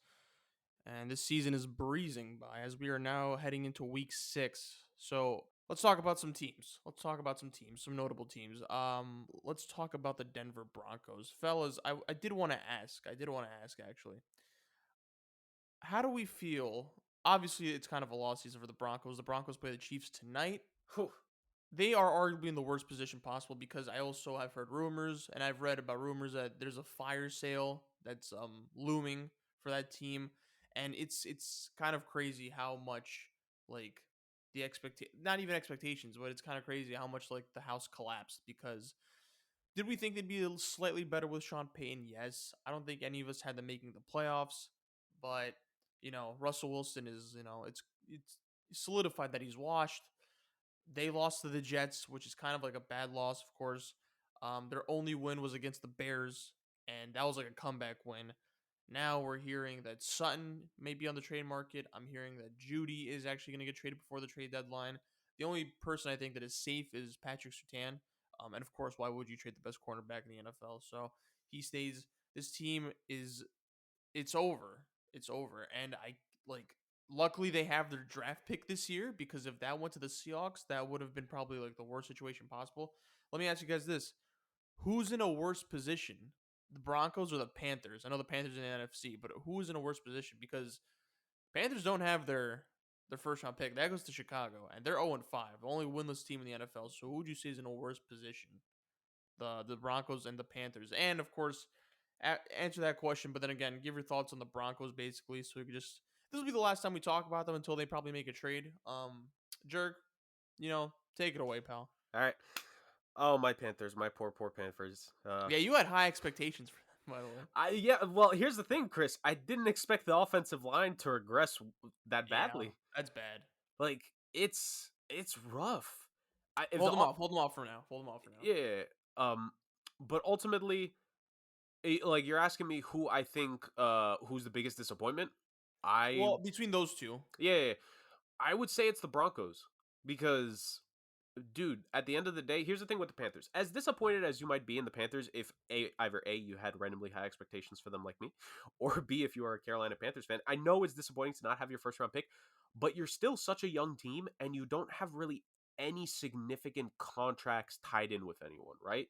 and this season is breezing by as we are now heading into week 6. So let's talk about some teams. Some notable teams. Let's talk about the Denver Broncos. Fellas, I did want to ask. Actually. How do we feel? Obviously, it's kind of a lost season for the Broncos. The Broncos play the Chiefs tonight. Whew. They are arguably in the worst position possible because I also have heard rumors and I've read about rumors that there's a fire sale that's looming for that team, and it's kind of crazy how much like the not even expectations, but it's kind of crazy how much like the house collapsed because did we think they'd be slightly better with Sean Payton? Yes. I don't think any of us had them making the playoffs, but Russell Wilson is, it's solidified that he's washed. They lost to the Jets, which is kind of like a bad loss, of course. Their only win was against the Bears, and that was like a comeback win. Now we're hearing that Sutton may be on the trade market. I'm hearing that Judy is actually going to get traded before the trade deadline. The only person I think that is safe is Patrick Surtain. And of course, why would you trade the best cornerback in the NFL? So he stays. This team it's over. It's over. And luckily they have their draft pick this year because if that went to the Seahawks, that would have been probably like the worst situation possible. Let me ask you guys this. Who's in a worse position? The Broncos or the Panthers? I know the Panthers in the NFC, but who is in a worse position? Because Panthers don't have their first round pick. That goes to Chicago, and they're 0-5, the only winless team in the NFL. So who would you say is in a worse position? The Broncos and the Panthers, and of course, answer that question. But then again, give your thoughts on the Broncos, basically. So we could just this will be the last time we talk about them until they probably make a trade. Jurg, take it away, pal. All right. Oh, my Panthers, my poor Panthers. Yeah, you had high expectations for them, by the way. Well, here's the thing, Chris. I didn't expect the offensive line to regress that badly. Yeah, that's bad. Like it's rough. Hold them off for now. Yeah. But ultimately, like you're asking me who I think who's the biggest disappointment. Between those two. Yeah, I would say it's the Broncos because, dude, at the end of the day, here's the thing with the Panthers. As disappointed as you might be in the Panthers, if either A, you had randomly high expectations for them like me, or B, if you are a Carolina Panthers fan, I know it's disappointing to not have your first round pick, but you're still such a young team and you don't have really any significant contracts tied in with anyone, right?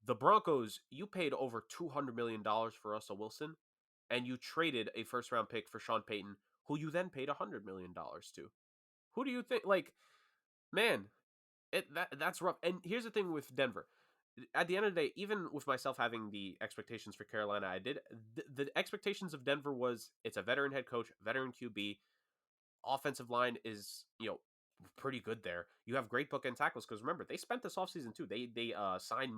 The Broncos, you paid over $200 million for Russell Wilson, and you traded a first round pick for Sean Payton, who you then paid $100 million to. Who do you think? Like, man, that's rough. And here's the thing with Denver. At the end of the day, even with myself having the expectations for Carolina, I did. The expectations of Denver was it's a veteran head coach, veteran QB, offensive line is, pretty good there. You have great bookend tackles because remember, they spent this offseason too. They signed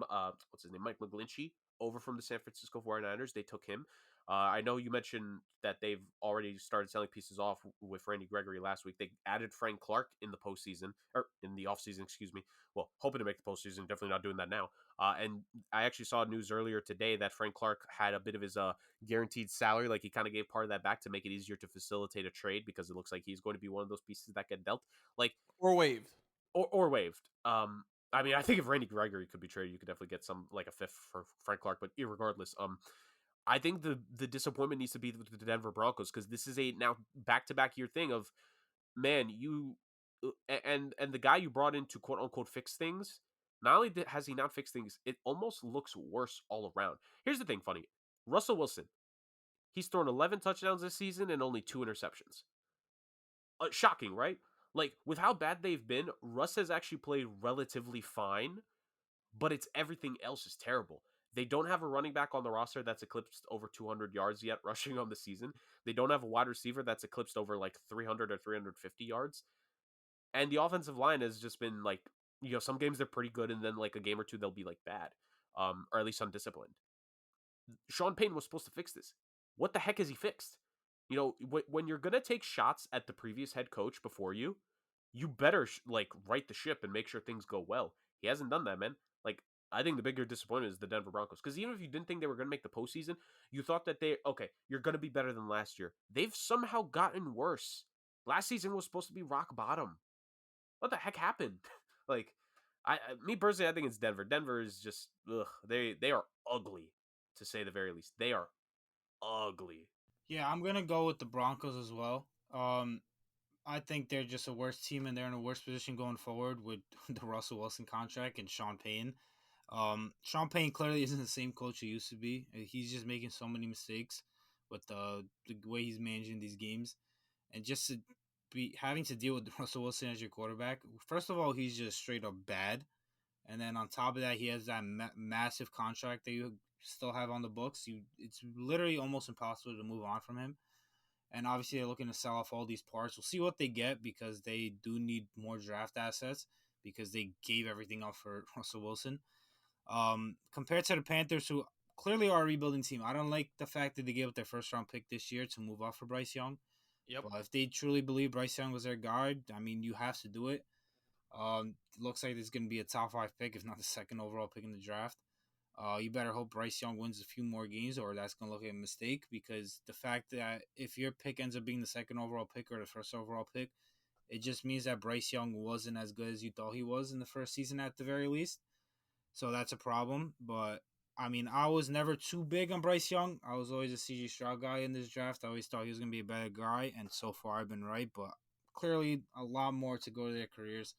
what's his name, Mike McGlinchey over from the San Francisco 49ers. They took him. I know you mentioned that they've already started selling pieces off with Randy Gregory last week. They added Frank Clark in the postseason, or in the offseason, excuse me. Well, hoping to make the postseason, definitely not doing that now. And I actually saw news earlier today that Frank Clark had a bit of his guaranteed salary. Like he kind of gave part of that back to make it easier to facilitate a trade because it looks like he's going to be one of those pieces that get dealt. Like or waived. Or waived. I mean, I think if Randy Gregory could be traded, you could definitely get some like a fifth for Frank Clark. But irregardless, I think the disappointment needs to be the Denver Broncos because this is a now back-to-back year thing of, man, you and the guy you brought in to quote unquote fix things. Not only has he not fixed things, it almost looks worse all around. Here's the thing, funny. Russell Wilson, he's thrown 11 touchdowns this season and only 2 interceptions. Shocking, right? Like, with how bad they've been, Russ has actually played relatively fine, but it's everything else is terrible. They don't have a running back on the roster that's eclipsed over 200 yards yet rushing on the season. They don't have a wide receiver that's eclipsed over like 300 or 350 yards. And the offensive line has just been like, some games they're pretty good, and then like a game or two they'll be like bad, or at least undisciplined. Sean Payton was supposed to fix this. What the heck has he fixed? When you're gonna take shots at the previous head coach before you better like right the ship and make sure things go well. He hasn't done that, man. Like, I think the bigger disappointment is the Denver Broncos, because even if you didn't think they were gonna make the postseason, you thought that you're gonna be better than last year. They've somehow gotten worse. Last season was supposed to be rock bottom. What the heck happened? Like, me personally, I think it's Denver. Denver is just they are ugly, to say the very least. They are ugly. Yeah, I'm gonna go with the Broncos as well. I think they're just a worse team, and they're in a worse position going forward with the Russell Wilson contract and Sean Payton. Sean Payton clearly isn't the same coach he used to be. He's just making so many mistakes with the way he's managing these games, and just to be having to deal with Russell Wilson as your quarterback. First of all, he's just straight up bad, and then on top of that, he has that massive contract that you still have on the books. It's literally almost impossible to move on from him. And obviously, they're looking to sell off all these parts. We'll see what they get, because they do need more draft assets, because they gave everything up for Russell Wilson. Compared to the Panthers, who clearly are a rebuilding team, I don't like the fact that they gave up their first round pick this year to move off for Bryce Young. Yep. But if they truly believe Bryce Young was their guard, I mean, you have to do it. Looks like there's going to be a top 5 pick, if not the second overall pick in the draft. You better hope Bryce Young wins a few more games, or that's going to look like a mistake, because the fact that if your pick ends up being the second overall pick or the first overall pick, it just means that Bryce Young wasn't as good as you thought he was in the first season at the very least. So that's a problem. But, I mean, I was never too big on Bryce Young. I was always a CJ Stroud guy in this draft. I always thought he was going to be a better guy, and so far I've been right. But clearly a lot more to go to their careers.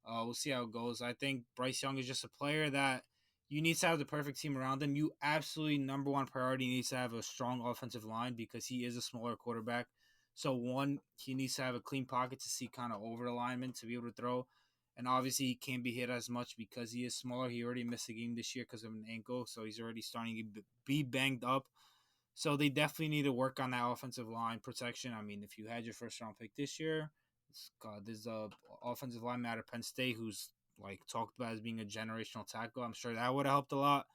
We'll see how it goes. I think Bryce Young is just a player that you need to have the perfect team around him. You absolutely, number one priority, needs to have a strong offensive line, because he is a smaller quarterback. So, one, he needs to have a clean pocket to see kind of over alignment to be able to throw. And obviously, he can't be hit as much because he is smaller. He already missed a game this year because of an ankle, so he's already starting to be banged up. So they definitely need to work on that offensive line protection. I mean, if you had your first round pick this year, there's a offensive lineman out of Penn State who's like talked about as being a generational tackle. I'm sure that would have helped a lot.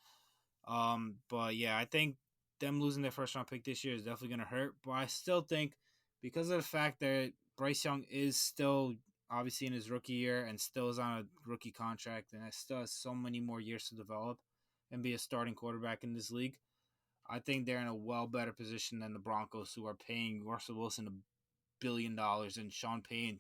But yeah, I think them losing their first round pick this year is definitely going to hurt. But I still think, because of the fact that Bryce Young is still obviously in his rookie year and still is on a rookie contract, and still has so many more years to develop and be a starting quarterback in this league, I think they're in a well better position than the Broncos, who are paying Russell Wilson $1 billion, and Sean Payton,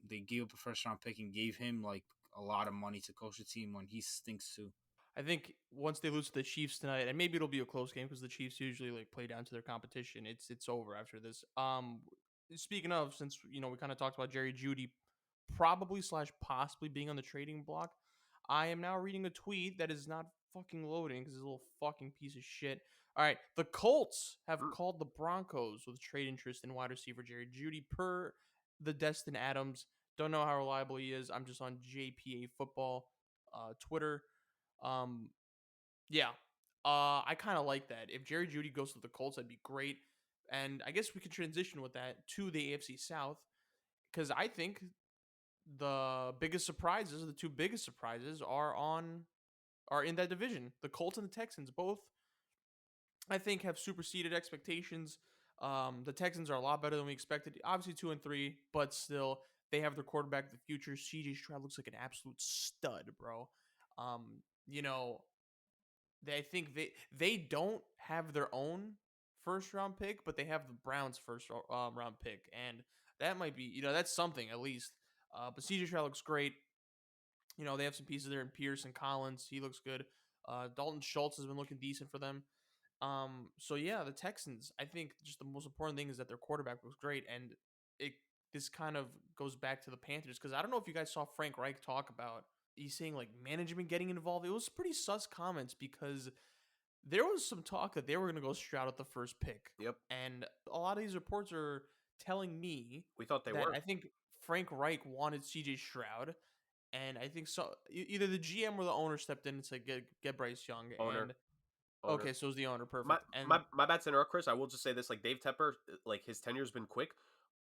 they gave up a first round pick and gave him like a lot of money to coach the team when he stinks too. I think once they lose to the Chiefs tonight, and maybe it'll be a close game because the Chiefs usually like play down to their competition. It's over after this. Speaking of, since we kind of talked about Jerry Jeudy probably / possibly being on the trading block, I am now reading a tweet that is not fucking loading because it's a little fucking piece of shit. All right, the Colts have called the Broncos with trade interest in wide receiver Jerry Jeudy per the Destin Adams. Don't know how reliable he is. I'm just on JPA Football Twitter. Um, yeah, I kind of like that. If Jerry Jeudy goes to the Colts, that'd be great. And I guess we could transition with that to the AFC South, because I think the two biggest surprises are in that division. The Colts and the Texans both, I think, have superseded expectations. The Texans are a lot better than we expected. Obviously 2-3, but still they have their quarterback of the future. CJ Stroud looks like an absolute stud, bro. Um, you know, I think they don't have their own first round pick, but they have the Browns' first round pick, and that might be that's something at least. But CJ Stroud looks great. They have some pieces there in Pierce and Collins. He looks good. Dalton Schultz has been looking decent for them. So yeah, the Texans, I think just the most important thing is that their quarterback looks great, and this kind of goes back to the Panthers, because I don't know if you guys saw Frank Reich talk about, he's saying like management getting involved. It was pretty sus comments, because there was some talk that they were going to go Stroud at the first pick. Yep. And a lot of these reports are telling me we thought they that were. I think Frank Reich wanted CJ Stroud, and I think so either the GM or the owner stepped in and said get Bryce Young. Owner. And owner. Okay, so is the owner. My Perfect. And my bad to interrupt, Chris. I will just say this: like Dave Tepper, like his tenure's been quick,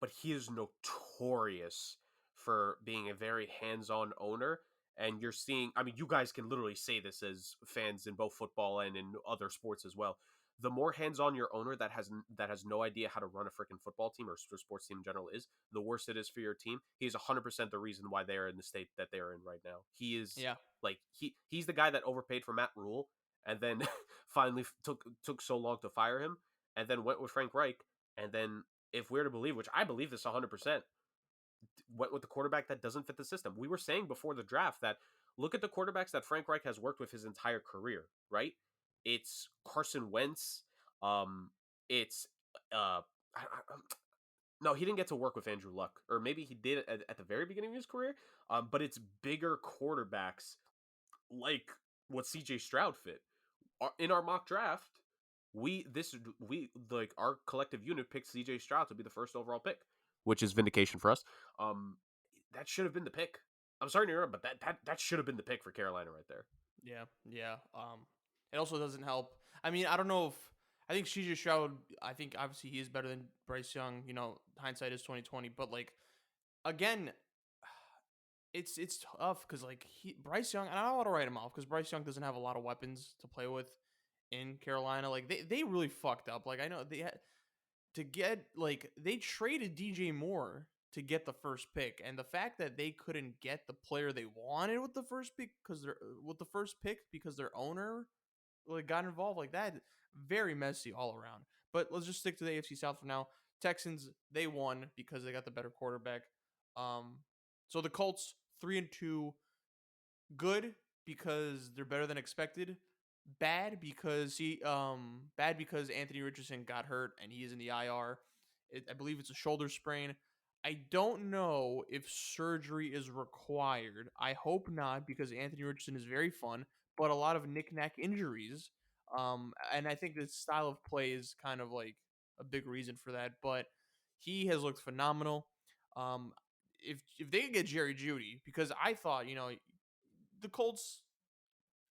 but he is notorious for being a very hands-on owner. And you're seeing, I mean, you guys can literally say this as fans in both football and in other sports as well. The more hands-on your owner that has no idea how to run a freaking football team or sports team in general is, the worse it is for your team. He is 100% the reason why they are in the state that they are in right now. He is yeah, like he's the guy that overpaid for Matt Rule and then finally took so long to fire him, and then went with Frank Reich, and then if we're to believe, which I believe this 100%, went with the quarterback that doesn't fit the system. We were saying before the draft that look at the quarterbacks that Frank Reich has worked with his entire career, right? It's Carson Wentz, it's uh, no, he didn't get to work with Andrew Luck, or maybe he did at the very beginning of his career. But it's bigger quarterbacks like what CJ Stroud fit in our mock draft, we like our collective unit picked CJ Stroud to be the first overall pick, which is vindication for us. Um, that should have been the pick. I'm sorry to interrupt, but that should have been the pick for Carolina right there. yeah, yeah. It also doesn't help. I mean, I don't know if I think CJ Stroud. I think obviously he is better than Bryce Young. Hindsight is 2020. But like again, it's tough because like Bryce Young. And I don't want to write him off because Bryce Young doesn't have a lot of weapons to play with in Carolina. Like they really fucked up. Like I know they had to get like they traded DJ Moore to get the first pick, and the fact that they couldn't get the player they wanted with the first pick because their owner like got involved like that, very messy all around. But let's just stick to the AFC South for now. Texans, they won because they got the better quarterback. Um, so the Colts 3-2, good because they're better than expected. Bad because Anthony Richardson got hurt and he is in the IR. I believe it's a shoulder sprain. I don't know if surgery is required. I hope not because Anthony Richardson is very fun, but a lot of knick-knack injuries. And I think the style of play is kind of like a big reason for that. But he has looked phenomenal. Um, if they could get Jerry Judy, because I thought the Colts.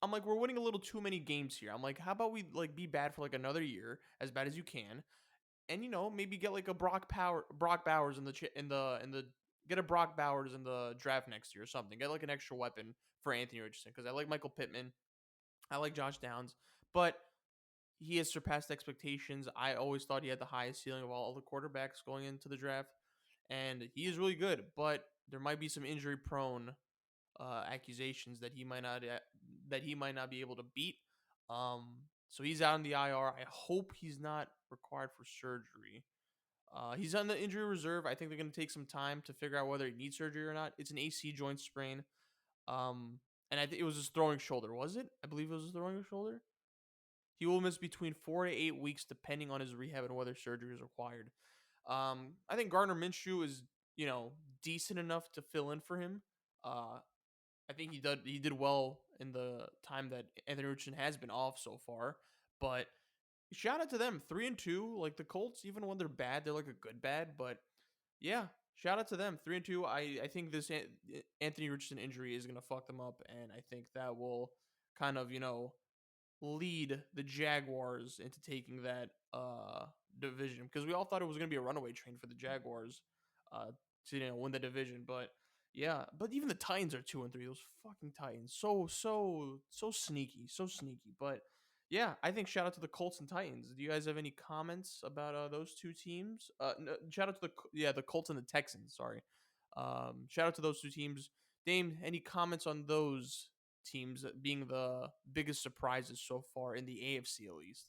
I'm like, we're winning a little too many games here. I'm like, how about we like be bad for like another year, as bad as you can, and maybe get like a Brock Bowers in the get a Brock Bowers in the draft next year or something. Get like an extra weapon for Anthony Richardson because I like Michael Pittman, I like Josh Downs, but he has surpassed expectations. I always thought he had the highest ceiling of all the quarterbacks going into the draft, and he is really good. But there might be some injury prone accusations that he might not be able to beat. Um, so he's out on the IR. I hope he's not required for surgery. He's on the injury reserve. I think they're going to take some time to figure out whether he needs surgery or not. It's an AC joint sprain. Um, and I think it was his throwing shoulder. Was it? I believe it was his throwing shoulder. He will miss between 4 to 8 weeks depending on his rehab and whether surgery is required. I think Gardner Minshew is decent enough to fill in for him. I think he did well in the time that Anthony Richardson has been off so far. But shout out to them, 3-2. Like the Colts, even when they're bad, they're like a good bad. But yeah, shout out to them, 3-2. I think this Anthony Richardson injury is gonna fuck them up, and I think that will kind of lead the Jaguars into taking that division because we all thought it was gonna be a runaway train for the Jaguars to win the division, but yeah, but even the Titans are 2-3. Those fucking Titans, so sneaky, so sneaky. But yeah, I think shout out to the Colts and Titans. Do you guys have any comments about those two teams? No, shout out to the Colts and the Texans. Sorry, shout out to those two teams. Dame, any comments on those teams being the biggest surprises so far in the AFC at least?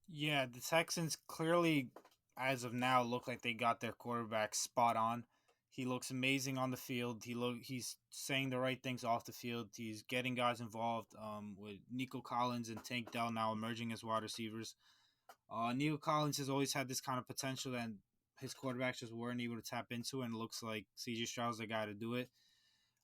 Yeah, the Texans clearly, as of now, look like they got their quarterback spot on. He looks amazing on the field. He's saying the right things off the field. He's getting guys involved. With Nico Collins and Tank Dell now emerging as wide receivers. Nico Collins has always had this kind of potential that his quarterbacks just weren't able to tap into, and it looks like CJ Stroud's the guy to do it.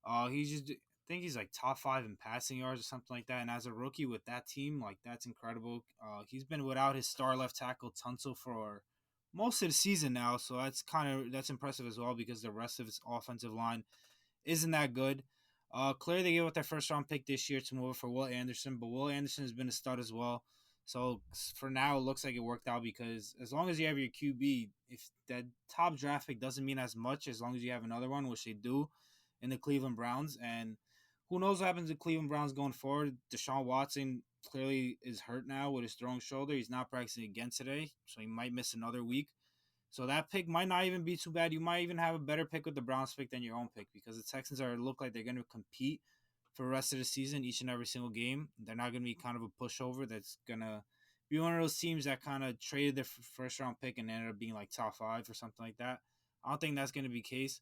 I think he's like top 5 in passing yards or something like that. And as a rookie with that team, like that's incredible. He's been without his star left tackle Tunsil for most of the season now, so that's impressive as well because the rest of his offensive line isn't that good. Clearly they gave up their first round pick this year to move for Will Anderson, but Will Anderson has been a stud as well. So for now, it looks like it worked out because as long as you have your QB, if that top draft pick doesn't mean as much, as long as you have another one, which they do in the Cleveland Browns. And who knows what happens to Cleveland Browns going forward? Deshaun Watson clearly is hurt now with his throwing shoulder. He's not practicing again today, so he might miss another week. So that pick might not even be too bad. You might even have a better pick with the Browns pick than your own pick because the Texans look like they're going to compete for the rest of the season, each and every single game. They're not going to be kind of a pushover that's going to be one of those teams that kind of traded their first round pick and ended up being like top 5 or something like that. I don't think that's going to be the case.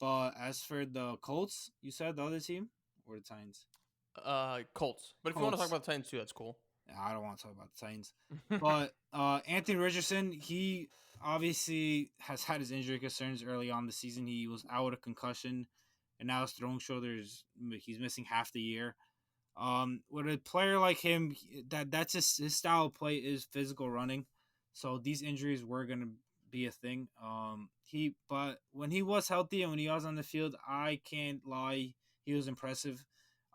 But as for the Colts, you said the other team or the Titans? Colts. But if you want to talk about the Titans too, that's cool. I don't want to talk about the Titans. But Anthony Richardson, he obviously has had his injury concerns early on the season. He was out with a concussion, and now his throwing shoulders, he's missing half the year. With a player like him, that's his style of play is physical running. So these injuries were going to be a thing. But when he was healthy and when he was on the field, I can't lie, he was impressive.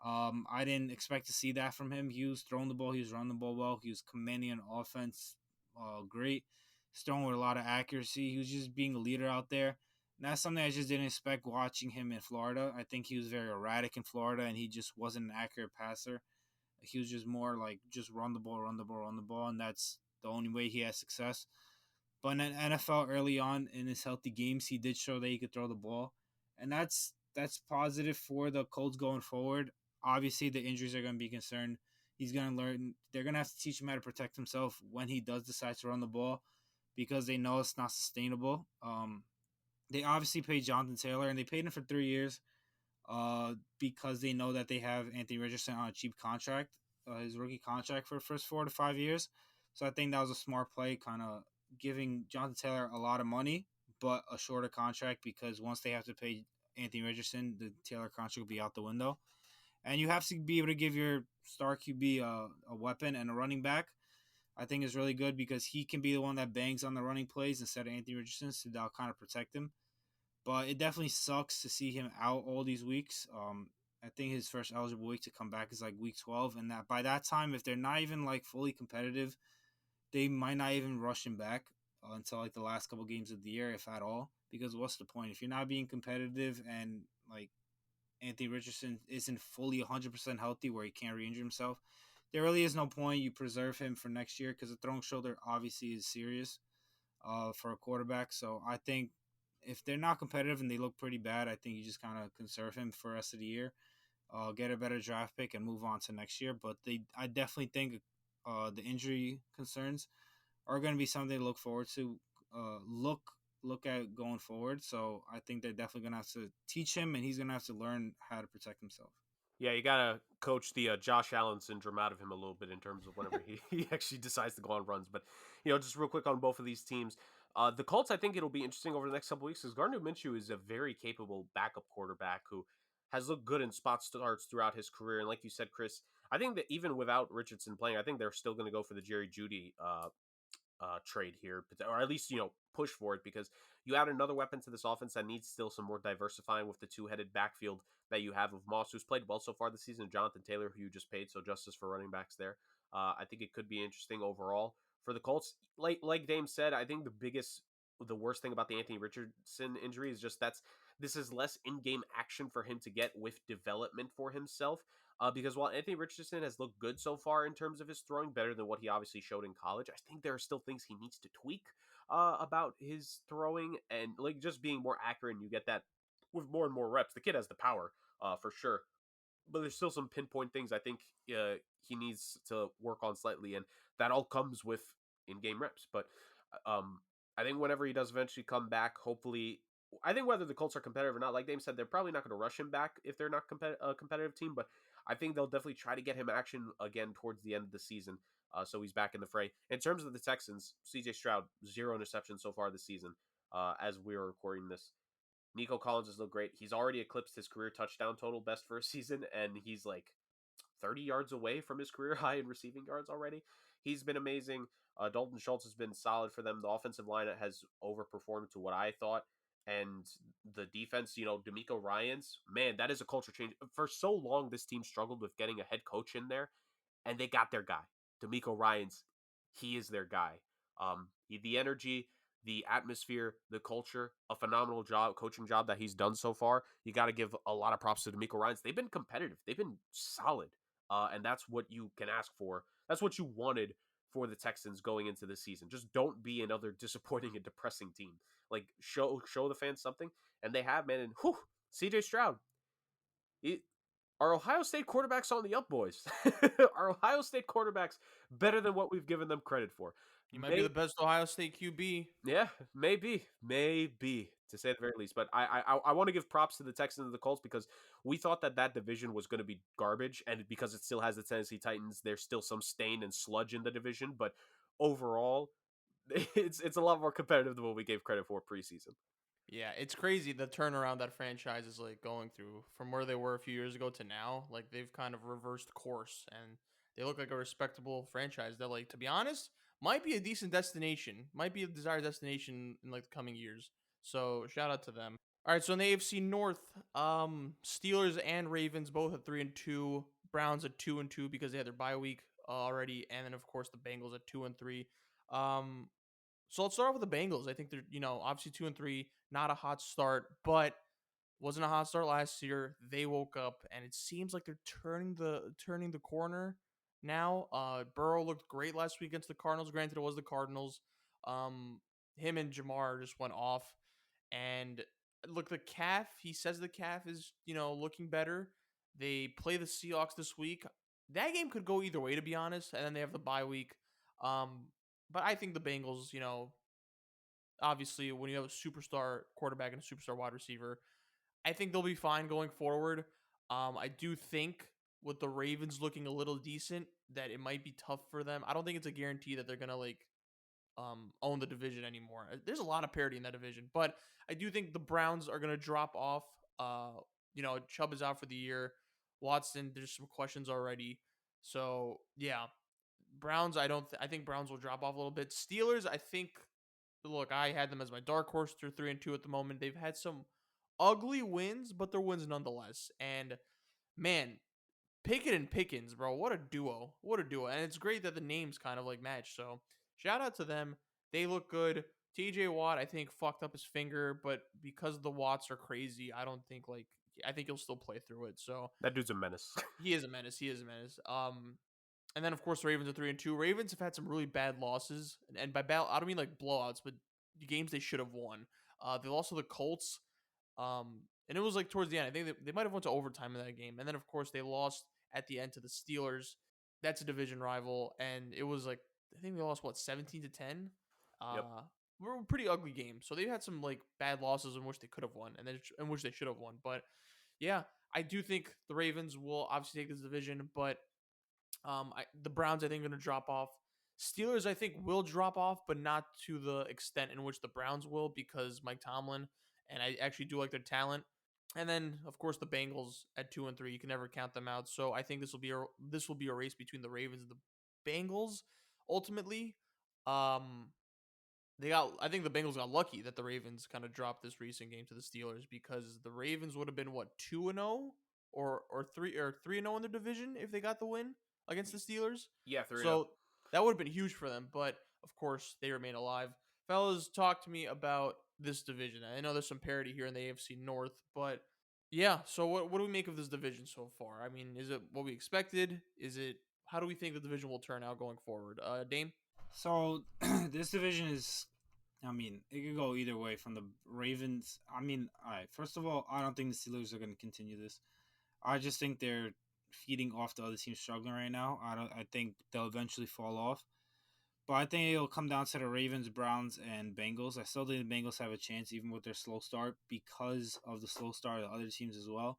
I didn't expect to see that from him. He was throwing the ball, he was running the ball well, he was commanding an offense great. He's throwing with a lot of accuracy. He was just being a leader out there. And that's something I just didn't expect watching him in Florida. I think he was very erratic in Florida, and he just wasn't an accurate passer. He was just more like just run the ball, run the ball, run the ball, and that's the only way he has success. But in the NFL early on in his healthy games, he did show that he could throw the ball, and that's positive for the Colts going forward. Obviously, the injuries are going to be concerned. He's going to learn. They're going to have to teach him how to protect himself when he does decide to run the ball, because they know it's not sustainable. They obviously paid Jonathan Taylor, and they paid him for 3 years because they know that they have Anthony Richardson on a cheap contract, his rookie contract for the first 4 to 5 years. So I think that was a smart play, kind of giving Jonathan Taylor a lot of money, but a shorter contract, because once they have to pay Anthony Richardson, the Taylor contract will be out the window. And you have to be able to give your star QB a weapon and a running back. I think is really good because he can be the one that bangs on the running plays instead of Anthony Richardson, so that'll kind of protect him. But it definitely sucks to see him out all these weeks. I think his first eligible week to come back is like week 12, and that by that time, if they're not even like fully competitive, they might not even rush him back until like the last couple games of the year, if at all. Because what's the point if you're not being competitive and like Anthony Richardson isn't fully 100% healthy where he can't re-injure himself? There really is no point. You preserve him for next year because the throwing shoulder obviously is serious for a quarterback. So I think if they're not competitive and they look pretty bad, I think you just kind of conserve him for the rest of the year, get a better draft pick, and move on to next year. But I definitely think the injury concerns are going to be something to look forward to, look at going forward. So I think they're definitely going to have to teach him, and he's going to have to learn how to protect himself. Yeah, you gotta coach the Josh Allen syndrome out of him a little bit in terms of whenever he actually decides to go on runs. But just real quick on both of these teams, the Colts, I think it'll be interesting over the next couple weeks because Gardner Minshew is a very capable backup quarterback who has looked good in spot starts throughout his career. And like you said, Chris, I think that even without Richardson playing, I think they're still going to go for the Jerry Jeudy trade here, or at least push for it, because you add another weapon to this offense that needs still some more diversifying with the two-headed backfield that you have of Moss, who's played well so far this season, Jonathan Taylor, who you just paid, so justice for running backs there. I think it could be interesting overall for the Colts. Like Dame said, I think the worst thing about the Anthony Richardson injury is just this is less in-game action for him to get with development for himself. Because while Anthony Richardson has looked good so far in terms of his throwing, better than what he obviously showed in college, I think there are still things he needs to tweak about his throwing and like just being more accurate. And you get that with more and more reps. The kid has the power for sure, but there's still some pinpoint things I think he needs to work on slightly, and that all comes with in-game reps. But I think whenever he does eventually come back, hopefully, I think whether the Colts are competitive or not, like Dame said, they're probably not going to rush him back if they're not a competitive team, but I think they'll definitely try to get him action again towards the end of the season, so he's back in the fray. In terms of the Texans, C.J. Stroud, 0 interceptions so far this season as we are recording this. Nico Collins has looked great. He's already eclipsed his career touchdown total best for a season, and he's like 30 yards away from his career high in receiving yards already. He's been amazing. Dalton Schultz has been solid for them. The offensive line has overperformed to what I thought. And the defense, D'Amico Ryans, man, that is a culture change. For so long, this team struggled with getting a head coach in there, and they got their guy. DeMeco Ryans, he is their guy. The energy, the atmosphere, the culture, a phenomenal coaching job that he's done so far. You got to give a lot of props to DeMeco Ryans. They've been competitive. They've been solid. And that's what you can ask for. That's what you wanted for the Texans going into the season. Just don't be another disappointing and depressing team. Like, show the fans something. And they have, man. And CJ Stroud. Our Ohio State quarterbacks on the up, boys. Our Ohio State quarterbacks better than what we've given them credit for. He might be the best Ohio State QB. Yeah, maybe, to say the very least. But I want to give props to the Texans and the Colts because we thought that division was going to be garbage, and because it still has the Tennessee Titans, there's still some stain and sludge in the division. But overall, it's a lot more competitive than what we gave credit for preseason. Yeah, it's crazy the turnaround that franchise is like going through from where they were a few years ago to now. Like they've kind of reversed course and they look like a respectable franchise that, like, to be honest, might be a decent destination, might be a desired destination in like the coming years. So shout out to them. All right, so in the AFC North, Steelers and Ravens both at 3-2. Browns at 2-2 because they had their bye week already, and then of course the Bengals at 2-3. So let's start off with the Bengals. I think they're, obviously 2-3, not a hot start, but wasn't a hot start last year. They woke up, and it seems like they're turning the corner now. Burrow looked great last week against the Cardinals. Granted, it was the Cardinals. Him and Jamar just went off, and look, the calf. He says the calf is looking better. They play the Seahawks this week. That game could go either way, to be honest. And then they have the bye week. But I think the Bengals, obviously when you have a superstar quarterback and a superstar wide receiver, I think they'll be fine going forward. I do think with the Ravens looking a little decent that it might be tough for them. I don't think it's a guarantee that they're going to own the division anymore. There's a lot of parity in that division, but I do think the Browns are going to drop off. Chubb is out for the year. Watson, there's some questions already. So, yeah. Browns, I think Browns will drop off a little bit. Steelers, I think, look, I had them as my dark horse. They're 3-2 at the moment. They've had some ugly wins, but they're wins nonetheless. And, man, Pickett and Pickens, bro, what a duo. And it's great that the names kind of, like, match. So, shout out to them. They look good. TJ Watt, I think, fucked up his finger, but because the Watts are crazy, I think he'll still play through it. So, that dude's a menace. He is a menace. And then, of course, the Ravens are 3-2. Ravens have had some really bad losses. And by bad, I don't mean like blowouts, but the games they should have won. They lost to the Colts. And it was like towards the end. I think they might have went to overtime in that game. And then, of course, they lost at the end to the Steelers. That's a division rival. And it was like, I think they lost, 17-10? Yep. Were a pretty ugly game. So they've had some like bad losses in which they could have won and then in which they should have won. But yeah, I do think the Ravens will obviously take this division, but the Browns, I think, are going to drop off. Steelers, I think, will drop off, but not to the extent in which the Browns will because Mike Tomlin, and I actually do like their talent. And then, of course, the Bengals at 2-3. You can never count them out. So I think this will be a race between the Ravens and the Bengals. Ultimately, I think the Bengals got lucky that the Ravens kind of dropped this recent game to the Steelers because the Ravens would have been 2-0 or 3-0 in their division if they got the win against the Steelers. Yeah, 3-0. So that would have been huge for them, but of course they remain alive. Fellas, talk to me about this division. I know there's some parity here in the AFC North, but yeah, so what do we make of this division so far? I mean, is it what we expected? How do we think the division will turn out going forward? Dame? So this division is, it could go either way from the Ravens. All right, first of all, I don't think the Steelers are going to continue this. I just think they're feeding off the other teams struggling right now. I think they'll eventually fall off. But I think it'll come down to the Ravens, Browns, and Bengals. I still think the Bengals have a chance even with their slow start because of the slow start of the other teams as well.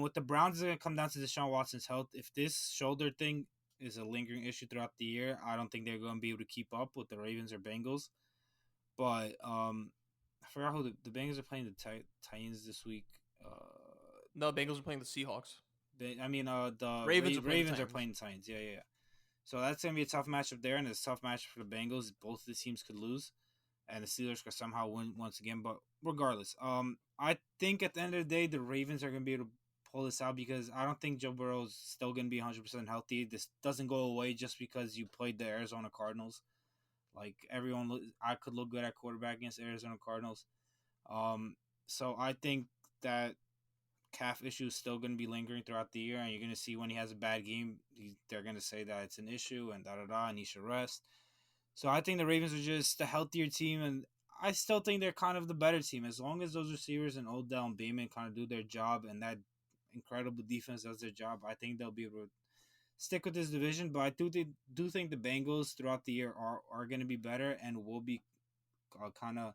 With the Browns, it's going to come down to Deshaun Watson's health. If this shoulder thing is a lingering issue throughout the year, I don't think they're going to be able to keep up with the Ravens or Bengals. But I forgot who the Bengals are playing the Titans this week. No, Bengals are playing the Seahawks. The Ravens are playing the Titans. Yeah. So that's going to be a tough matchup there, and it's a tough matchup for the Bengals. Both of the teams could lose, and the Steelers could somehow win once again. But regardless, I think at the end of the day, the Ravens are going to be able to pull this out because I don't think Joe Burrow is still going to be 100% healthy. This doesn't go away just because you played the Arizona Cardinals. Like I could look good at quarterback against Arizona Cardinals. So I think that calf issue is still going to be lingering throughout the year, and you're going to see when he has a bad game, they're going to say that it's an issue and and he should rest. So I think the Ravens are just a healthier team, and I still think they're kind of the better team as long as those receivers and Odell and Bateman kind of do their job, and that incredible defense does their job. I think they'll be able to stick with this division, but I do think the Bengals throughout the year are going to be better and will be kind of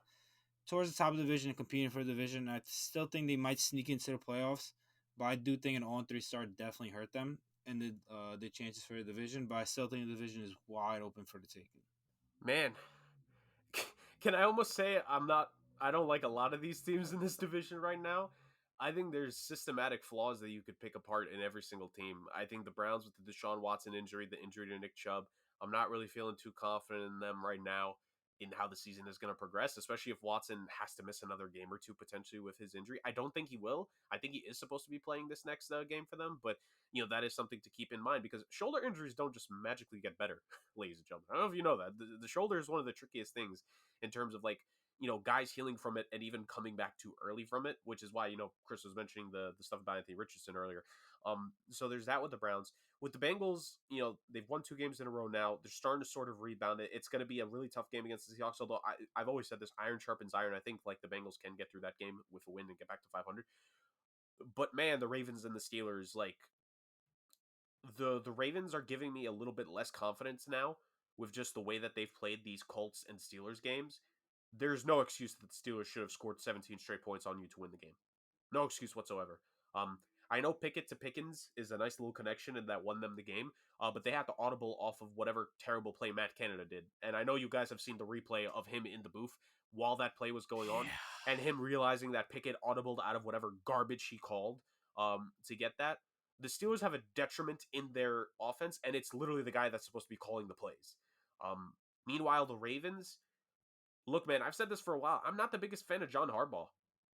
towards the top of the division and competing for the division. I still think they might sneak into the playoffs, but I do think an 0-3 start definitely hurt them and the chances for the division. But I still think the division is wide open for the taking. Man, can I almost say I don't like a lot of these teams in this division right now. I think there's systematic flaws that you could pick apart in every single team. I think the Browns with the Deshaun Watson injury, the injury to Nick Chubb, I'm not really feeling too confident in them right now in how the season is going to progress, especially if Watson has to miss another game or two potentially with his injury. I don't think he will. I think he is supposed to be playing this next game for them, but that is something to keep in mind because shoulder injuries don't just magically get better, ladies and gentlemen. I don't know if you know that. The shoulder is one of the trickiest things in terms of guys healing from it and even coming back too early from it, which is why, Chris was mentioning the stuff about Anthony Richardson earlier. So there's that with the Browns. With the Bengals, they've won 2 games in a row now. They're starting to sort of rebound it. It's going to be a really tough game against the Seahawks, although I've always said this, iron sharpens iron. I think the Bengals can get through that game with a win and get back to 500. But man, the Ravens and the Steelers, the Ravens are giving me a little bit less confidence now with just the way that they've played these Colts and Steelers games. There's no excuse that the Steelers should have scored 17 straight points on you to win the game. No excuse whatsoever. I know Pickett to Pickens is a nice little connection and that won them the game, but they had to audible off of whatever terrible play Matt Canada did. And I know you guys have seen the replay of him in the booth while that play was going on, and him realizing that Pickett audibled out of whatever garbage he called to get that. The Steelers have a detriment in their offense, and it's literally the guy that's supposed to be calling the plays. Meanwhile, the Ravens, look, man, I've said this for a while. I'm not the biggest fan of John Harbaugh.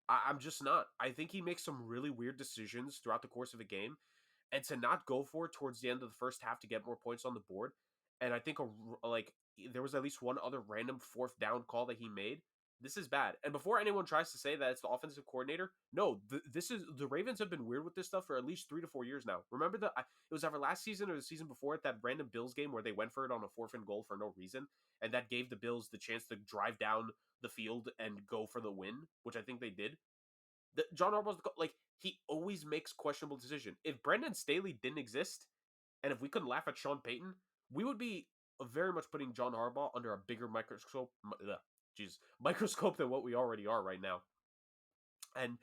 I'm just not. I think he makes some really weird decisions throughout the course of a game, and to not go for it towards the end of the first half to get more points on the board. And I think there was at least one other random 4th down call that he made. This is bad. And before anyone tries to say that it's the offensive coordinator, no, the Ravens have been weird with this stuff for at least 3 to 4 years now. Remember it was either last season or the season before it, that random Bills game where they went for it on a 4th and goal for no reason, and that gave the Bills the chance to drive down the field and go for the win, which I think they did. John Harbaugh's he always makes questionable decisions. If Brandon Staley didn't exist, and if we couldn't laugh at Sean Payton, we would be very much putting John Harbaugh under a bigger microscope than what we already are right now. And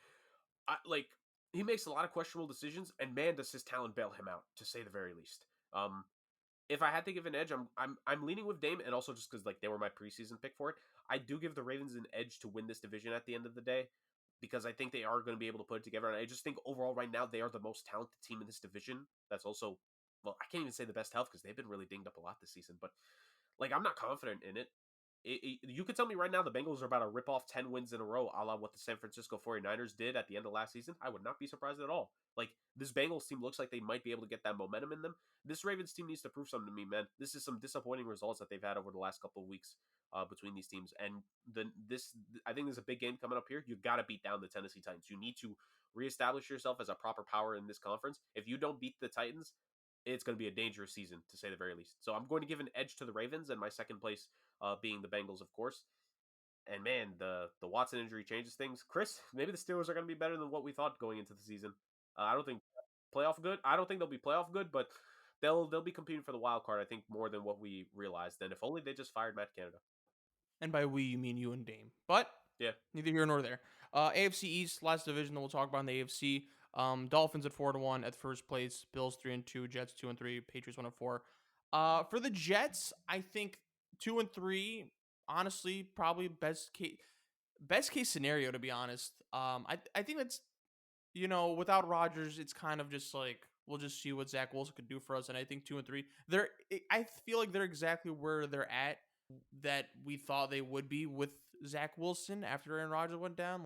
he makes a lot of questionable decisions, and man, does his talent bail him out, to say the very least. If I had to give an edge, I'm leaning with Dame, and also just because they were my preseason pick for it. I do give the Ravens an edge to win this division at the end of the day, because I think they are going to be able to put it together. And I just think overall right now they are the most talented team in this division. That's also, well, I can't even say the best health because they've been really dinged up a lot this season. But I'm not confident in it. You could tell me right now the Bengals are about to rip off 10 wins in a row, a la what the San Francisco 49ers did at the end of last season. I would not be surprised at all. This Bengals team looks like they might be able to get that momentum in them. This Ravens team needs to prove something to me, man. This is some disappointing results that they've had over the last couple of weeks between these teams. And I think there's a big game coming up here. You got to beat down the Tennessee Titans. You need to reestablish yourself as a proper power in this conference. If you don't beat the Titans, it's going to be a dangerous season, to say the very least. So I'm going to give an edge to the Ravens, and my second place being the Bengals, of course. And man, the Watson injury changes things. Chris, maybe the Steelers are going to be better than what we thought going into the season. I don't think playoff good. I don't think they'll be playoff good, but they'll be competing for the wild card, I think, more than what we realized. And if only they just fired Matt Canada. And by we, you mean you and Dame. But yeah, neither here nor there. AFC East, last division that we'll talk about in the AFC. Dolphins at 4-1 at first place. Bills 3-2. Jets 2-3. Patriots 1-4. For the Jets, I think 2-3. Honestly, probably best case scenario, to be honest. I think that's, without Rodgers, it's kind of just we'll just see what Zach Wilson could do for us. And I think 2-3, I feel like they're exactly where they're at that we thought they would be with Zach Wilson after Aaron Rodgers went down.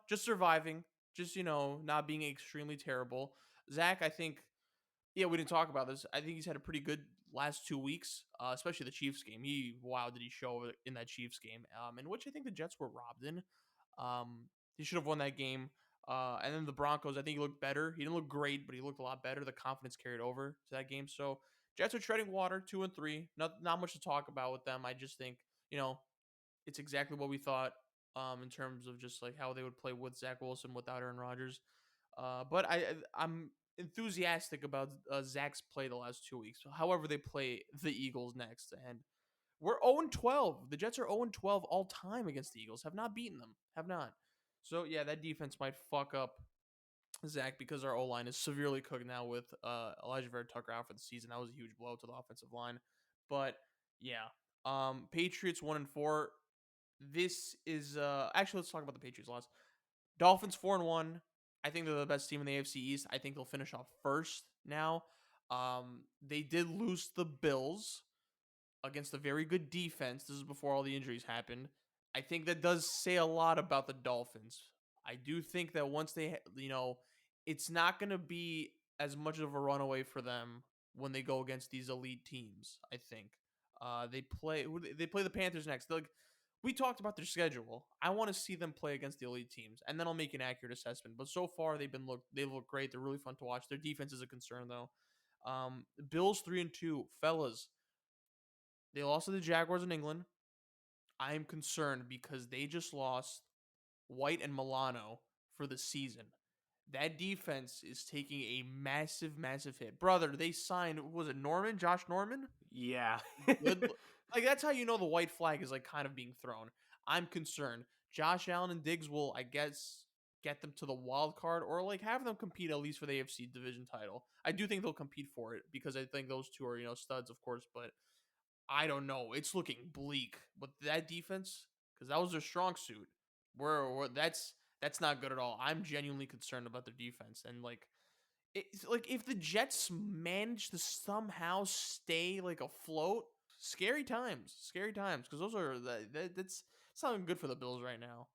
Just surviving. just not being extremely terrible. Zach, I think, yeah, we didn't talk about this. I think he's had a pretty good last 2 weeks, especially the Chiefs game. Wow, did he show in that Chiefs game? In which I think the Jets were robbed in. He should have won that game. And then the Broncos, I think he looked better. He didn't look great, but he looked a lot better. The confidence carried over to that game. So Jets are treading water, 2-3. Not much to talk about with them. I just think you know it's exactly what we thought. In terms of just like how they would play with Zach Wilson without Aaron Rodgers. But I'm enthusiastic about Zach's play the last 2 weeks. However, they play the Eagles next, and we're 0-12. The Jets are 0-12 all time against the Eagles. Have not beaten them. Have not. So yeah, that defense might fuck up Zach because our O line is severely cooked now with Elijah Vera Tucker out for the season. That was a huge blow to the offensive line. But yeah, Patriots 1-4. This is actually, let's talk about the Patriots loss. Dolphins 4-1. I think they're the best team in the AFC East. I think they'll finish off first now. They did lose the Bills against a very good defense. This is before all the injuries happened. I think that does say a lot about the Dolphins. I do think that once it's not going to be as much of a runaway for them when they go against these elite teams. I think they play the Panthers next. Like we talked about their schedule. I want to see them play against the elite teams, and then I'll make an accurate assessment. But so far, they look great. They're really fun to watch. Their defense is a concern though. Bills 3-2, fellas. They lost to the Jaguars in England. I am concerned because they just lost White and Milano for the season. That defense is taking a massive, massive hit. Brother, they signed, was it Norman? Josh Norman? Yeah. Good. Like, that's how you know the white flag is, like, kind of being thrown. I'm concerned. Josh Allen and Diggs will, I guess, get them to the wild card or, like, have them compete at least for the AFC division title. I do think they'll compete for it because I think those two are, studs, of course, but I don't know. It's looking bleak. But that defense, because that was their strong suit, that's not good at all. I'm genuinely concerned about their defense. And it's like if the Jets manage to somehow stay like afloat, scary times. Scary times. Because those are that's it's not good for the Bills right now.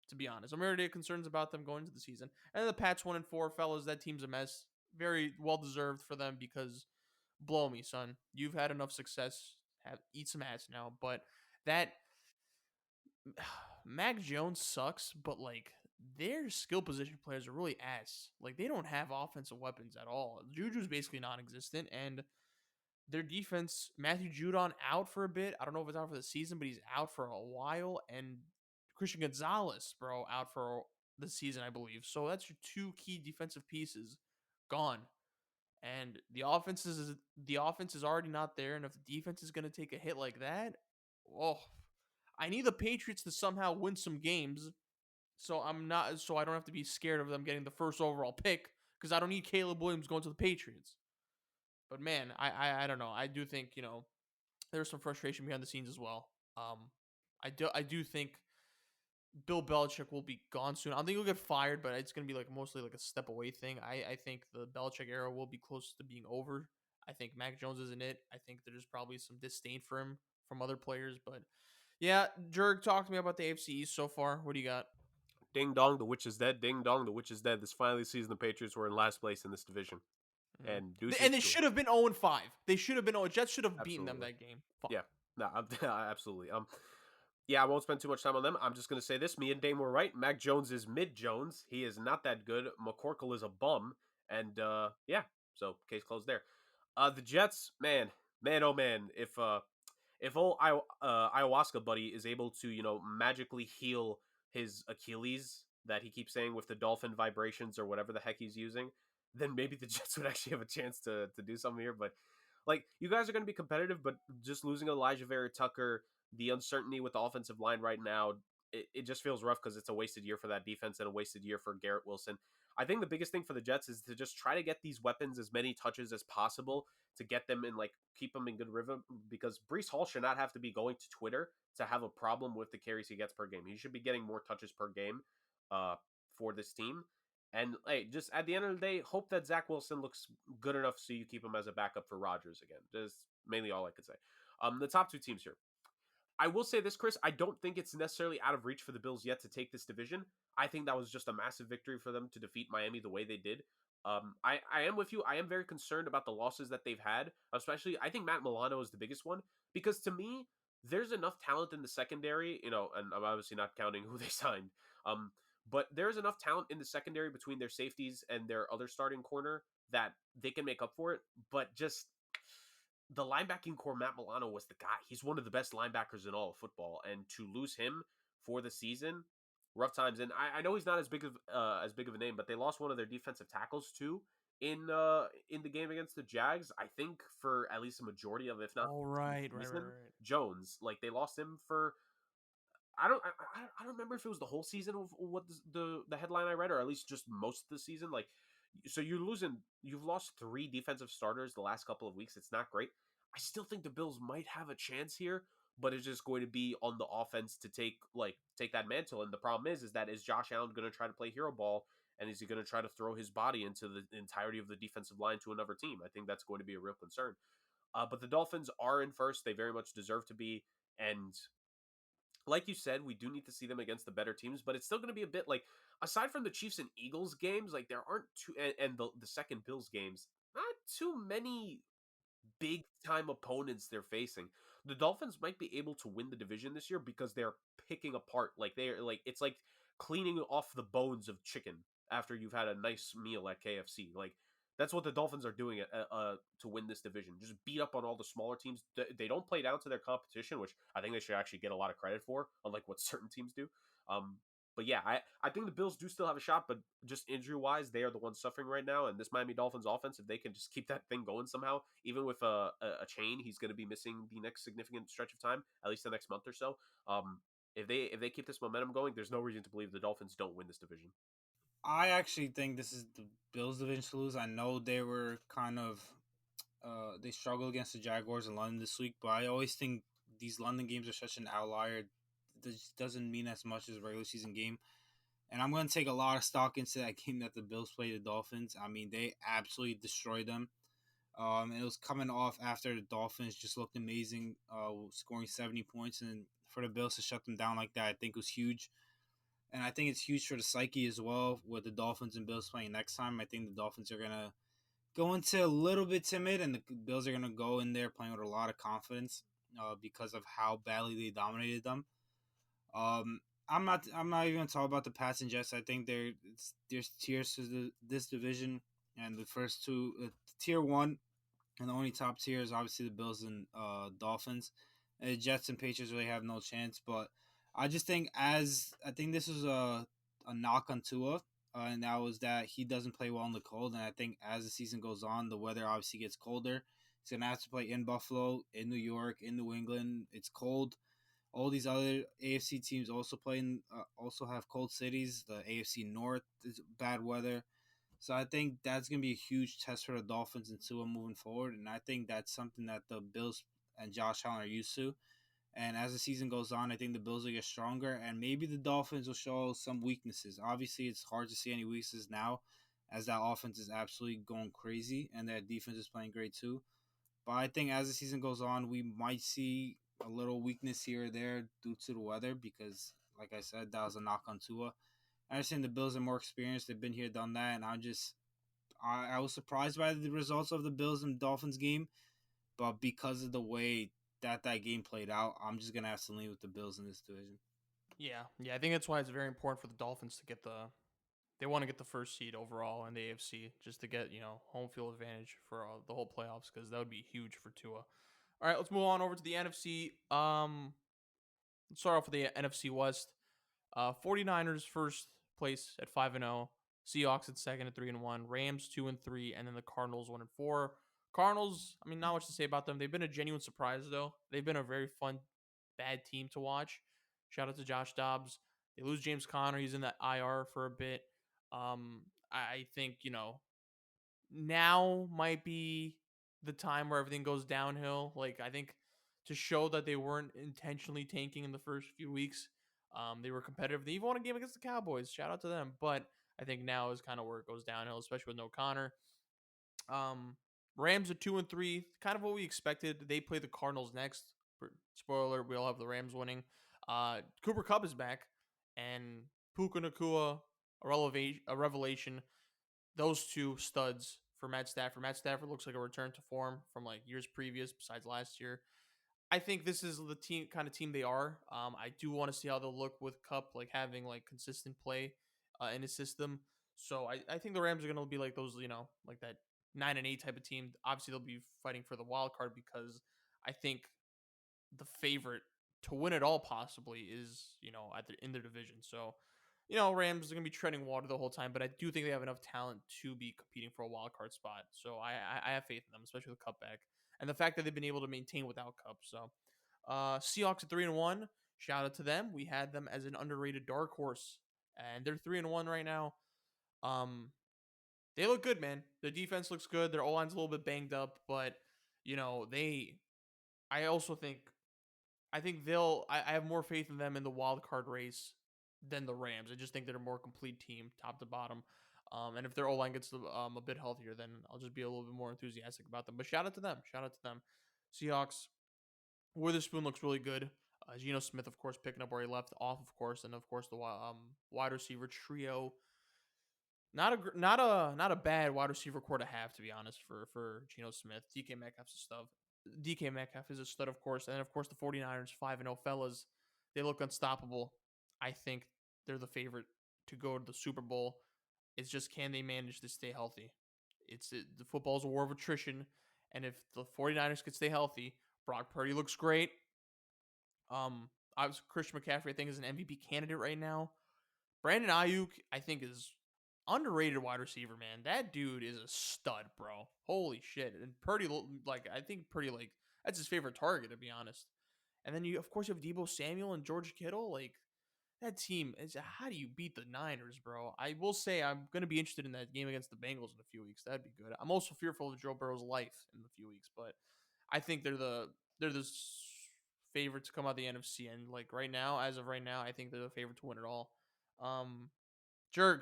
To be honest. I'm already concerns about them going into the season. And then the Pats 1-4, fellas, that team's a mess. Very well deserved for them because blow me, son. You've had enough success. Eat some ass now. But that Mac Jones sucks, but like their skill position players are really ass. Like they don't have offensive weapons at all. Juju's basically non-existent, and their defense, Matthew Judon out for a bit. I don't know if it's out for the season, but he's out for a while. And Christian Gonzalez, bro, out for the season, I believe. So that's your two key defensive pieces gone. And the offense is already not there, and if the defense is going to take a hit like that, oh, I need the Patriots to somehow win some games, so I don't have to be scared of them getting the first overall pick because I don't need Caleb Williams going to the Patriots. But man, I don't know. I do think there's some frustration behind the scenes as well. I do think Bill Belichick will be gone soon. I don't think he'll get fired, but it's going to be like mostly like a step away thing. I think the Belichick era will be close to being over. I think Mac Jones isn't it. I think there's probably some disdain for him from other players. But yeah, Jurg, talk to me about the AFC East so far. What do you got? Ding dong, the witch is dead. Ding dong, the witch is dead. This finally season the Patriots were in last place in this division. Mhm. And deuces And they to 'em. should have been 0-5. They should have been 0. Jets should have beaten them Absolutely. that game. Fuck. Yeah. No, absolutely. Yeah, I won't spend too much time on them. I'm just gonna say this: me and Dame were right. Mac Jones is mid Jones. He is not that good. McCorkle is a bum, and yeah. So case closed there. The Jets, man, oh man. If old ayahuasca buddy is able to magically heal his Achilles that he keeps saying with the dolphin vibrations or whatever the heck he's using, then maybe the Jets would actually have a chance to do something here. But like, you guys are going to be competitive, but just losing Elijah Vera Tucker, the uncertainty with the offensive line right now, it just feels rough because it's a wasted year for that defense and a wasted year for Garrett Wilson. I think the biggest thing for the Jets is to just try to get these weapons as many touches as possible to get them in, like, keep them in good rhythm, because Breece Hall should not have to be going to Twitter to have a problem with the carries he gets per game. He should be getting more touches per game for this team. And hey, just at the end of the day, hope that Zach Wilson looks good enough so you keep him as a backup for Rodgers again. That's mainly all I could say. The top two teams here. I will say this, Chris. I don't think it's necessarily out of reach for the Bills yet to take this division. I think that was just a massive victory for them to defeat Miami the way they did. I am with you. I am very concerned about the losses that they've had, especially I think Matt Milano is the biggest one because to me, there's enough talent in the secondary, and I'm obviously not counting who they signed. Um, but there's enough talent in the secondary between their safeties and their other starting corner that they can make up for it. But just the linebacking core, Matt Milano was the guy. He's one of the best linebackers in all of football, and to lose him for the season, rough times. And I know he's not as big of a name, but they lost one of their defensive tackles too in the game against the Jags. I think for at least a majority of, if not Oh, the right. season, Jones. Like they lost him for I don't remember if it was the whole season of what the headline I read, or at least just most of the season. Like, so you've lost 3 defensive starters the last couple of weeks. It's not great. I still think the Bills might have a chance here, but it's just going to be on the offense to take that mantle. And the problem is that is Josh Allen going to try to play hero ball, and is he going to try to throw his body into the entirety of the defensive line to another team? I think that's going to be a real concern. But the Dolphins are in first; they very much deserve to be, and like you said, we do need to see them against the better teams, but it's still going to be a bit like, aside from the Chiefs and Eagles games, like there aren't too, and the second Bills games, not too many big time opponents they're facing. The Dolphins might be able to win the division this year because they're picking apart, like they're like, it's like cleaning off the bones of chicken after you've had a nice meal at KFC. Like that's what the Dolphins are doing to win this division. Just beat up on all the smaller teams. They don't play down to their competition, which I think they should actually get a lot of credit for, unlike what certain teams do. But yeah, I think the Bills do still have a shot, but just injury wise, they are the ones suffering right now. And this Miami Dolphins offense, if they can just keep that thing going somehow, even with a chain, he's going to be missing the next significant stretch of time, at least the next month or so. If they keep this momentum going, there's no reason to believe the Dolphins don't win this division. I actually think this is the Bills' division to lose. I know they were kind of they struggled against the Jaguars in London this week, but I always think these London games are such an outlier. This doesn't mean as much as a regular season game. And I'm going to take a lot of stock into that game that the Bills played the Dolphins. I mean, they absolutely destroyed them. And it was coming off after the Dolphins just looked amazing, scoring 70 points. And for the Bills to shut them down like that, I think was huge. And I think it's huge for the psyche as well with the Dolphins and Bills playing next time. I think the Dolphins are going to go into a little bit timid, and the Bills are going to go in there playing with a lot of confidence because of how badly they dominated them. Um, I'm not even talking about the Pats and Jets. I think there's tiers to this division, and the first two, tier one, and the only top tier is obviously the Bills and Dolphins. And the Jets and Patriots really have no chance. But I just think I think this is a knock on Tua, and that was that he doesn't play well in the cold. And I think as the season goes on, the weather obviously gets colder. He's gonna have to play in Buffalo, in New York, in New England. It's cold. All these other AFC teams also have cold cities. The AFC North is bad weather. So I think that's going to be a huge test for the Dolphins and Tua moving forward. And I think that's something that the Bills and Josh Allen are used to. And as the season goes on, I think the Bills will get stronger, and maybe the Dolphins will show some weaknesses. Obviously, it's hard to see any weaknesses now, as that offense is absolutely going crazy, and that defense is playing great too. But I think as the season goes on, we might see a little weakness here or there due to the weather, because, like I said, that was a knock on Tua. I understand the Bills are more experienced; they've been here, done that, and I was surprised by the results of the Bills and Dolphins game, but because of the way that game played out, I'm just gonna have to lean with the Bills in this division. Yeah. I think that's why it's very important for the Dolphins to get they want to get the first seed overall in the AFC just to get home field advantage for the whole playoffs because that would be huge for Tua. All right, let's move on over to the NFC. Let's start off with the NFC West. 49ers first place at 5-0. Seahawks at second at 3-1. Rams 2-3, and then the Cardinals 1-4. Cardinals, I mean, not much to say about them. They've been a genuine surprise though. They've been a very fun, bad team to watch. Shout out to Josh Dobbs. They lose James Conner. He's in that IR for a bit. I think now might be the time where everything goes downhill. Like I think to show that they weren't intentionally tanking in the first few weeks. They were competitive. They even won a game against the Cowboys. Shout out to them. But I think now is kind of where it goes downhill, especially with no Connor. Rams are 2-3, kind of what we expected. They play the Cardinals next. Spoiler: we all have the Rams winning. Cooper Kupp is back, and Puka Nakua, a revelation. Those two studs for Matt Stafford. Matt Stafford looks like a return to form from like years previous, besides last year. I think this is the kind of team they are. I do want to see how they'll look with Cup, like having like consistent play in his system. So I think the Rams are going to be like those, like that 9-8 type of team. Obviously, they'll be fighting for the wild card because I think the favorite to win it all possibly is, in their division. So, Rams are going to be treading water the whole time, but I do think they have enough talent to be competing for a wild card spot. So I have faith in them, especially with Cup back. And the fact that they've been able to maintain without Cup. So, Seahawks at 3-1. Shout out to them. We had them as an underrated dark horse, and they're 3-1 right now. They look good, man. Their defense looks good. Their O line's a little bit banged up, but they. I also think I think I have more faith in them in the wild card race than the Rams. I just think they're a more complete team, top to bottom. And if their O line gets a bit healthier, then I'll just be a little bit more enthusiastic about them. But shout out to them. Shout out to them. Seahawks. Witherspoon looks really good. Geno Smith, of course, picking up where he left off, of course, and of course the wide receiver trio. Not a bad wide receiver core to have, to be honest, for Geno Smith. DK Metcalf is a stud, of course. And, of course, the 49ers, 5-0 fellas, they look unstoppable. I think they're the favorite to go to the Super Bowl. It's just, can they manage to stay healthy? The football's a war of attrition. And if the 49ers could stay healthy, Brock Purdy looks great. Obviously, Christian McCaffrey, I think, is an MVP candidate right now. Brandon Ayuk, I think, is underrated wide receiver, man. That dude is a stud, bro. Holy shit. And Purdy, I think Purdy, that's his favorite target, to be honest. And then you, of course, you have Deebo Samuel and George Kittle. Like, that team is, how do you beat the Niners, bro? I will say I'm going to be interested in that game against the Bengals in a few weeks. That'd be good. I'm also fearful of Joe Burrow's life in a few weeks, but I think they're the favorite to come out of the NFC. And as of right now, I think they're the favorite to win it all. Jurg,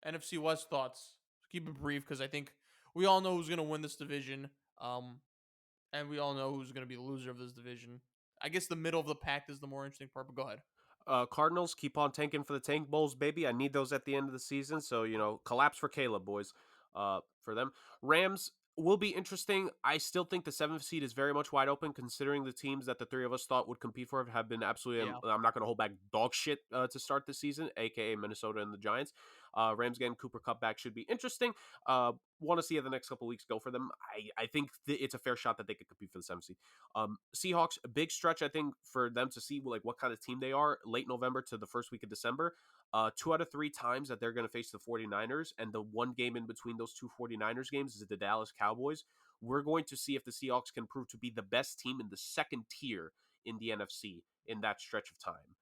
NFC West thoughts. Keep it brief because I think we all know who's going to win this division. And we all know who's going to be the loser of this division. I guess the middle of the pack is the more interesting part, but go ahead. Cardinals, keep on tanking for the tank bowls, baby. I need those at the end of the season. So, collapse for Caleb, boys. For them. Rams will be interesting. I still think the 7th seed is very much wide open, considering the teams that the three of us thought would compete for it have been absolutely, I'm not going to hold back, dog shit to start the season, aka Minnesota and the Giants. Rams getting Cooper Kupp back should be interesting. Want to see how the next couple weeks go for them. I think it's a fair shot that they could compete for the 7th seed. Seahawks, a big stretch, I think, for them to see what kind of team they are late November to the first week of December. 2 out of 3 times that they're going to face the 49ers, and the one game in between those two 49ers games is the Dallas Cowboys. We're going to see if the Seahawks can prove to be the best team in the second tier in the NFC in that stretch of time.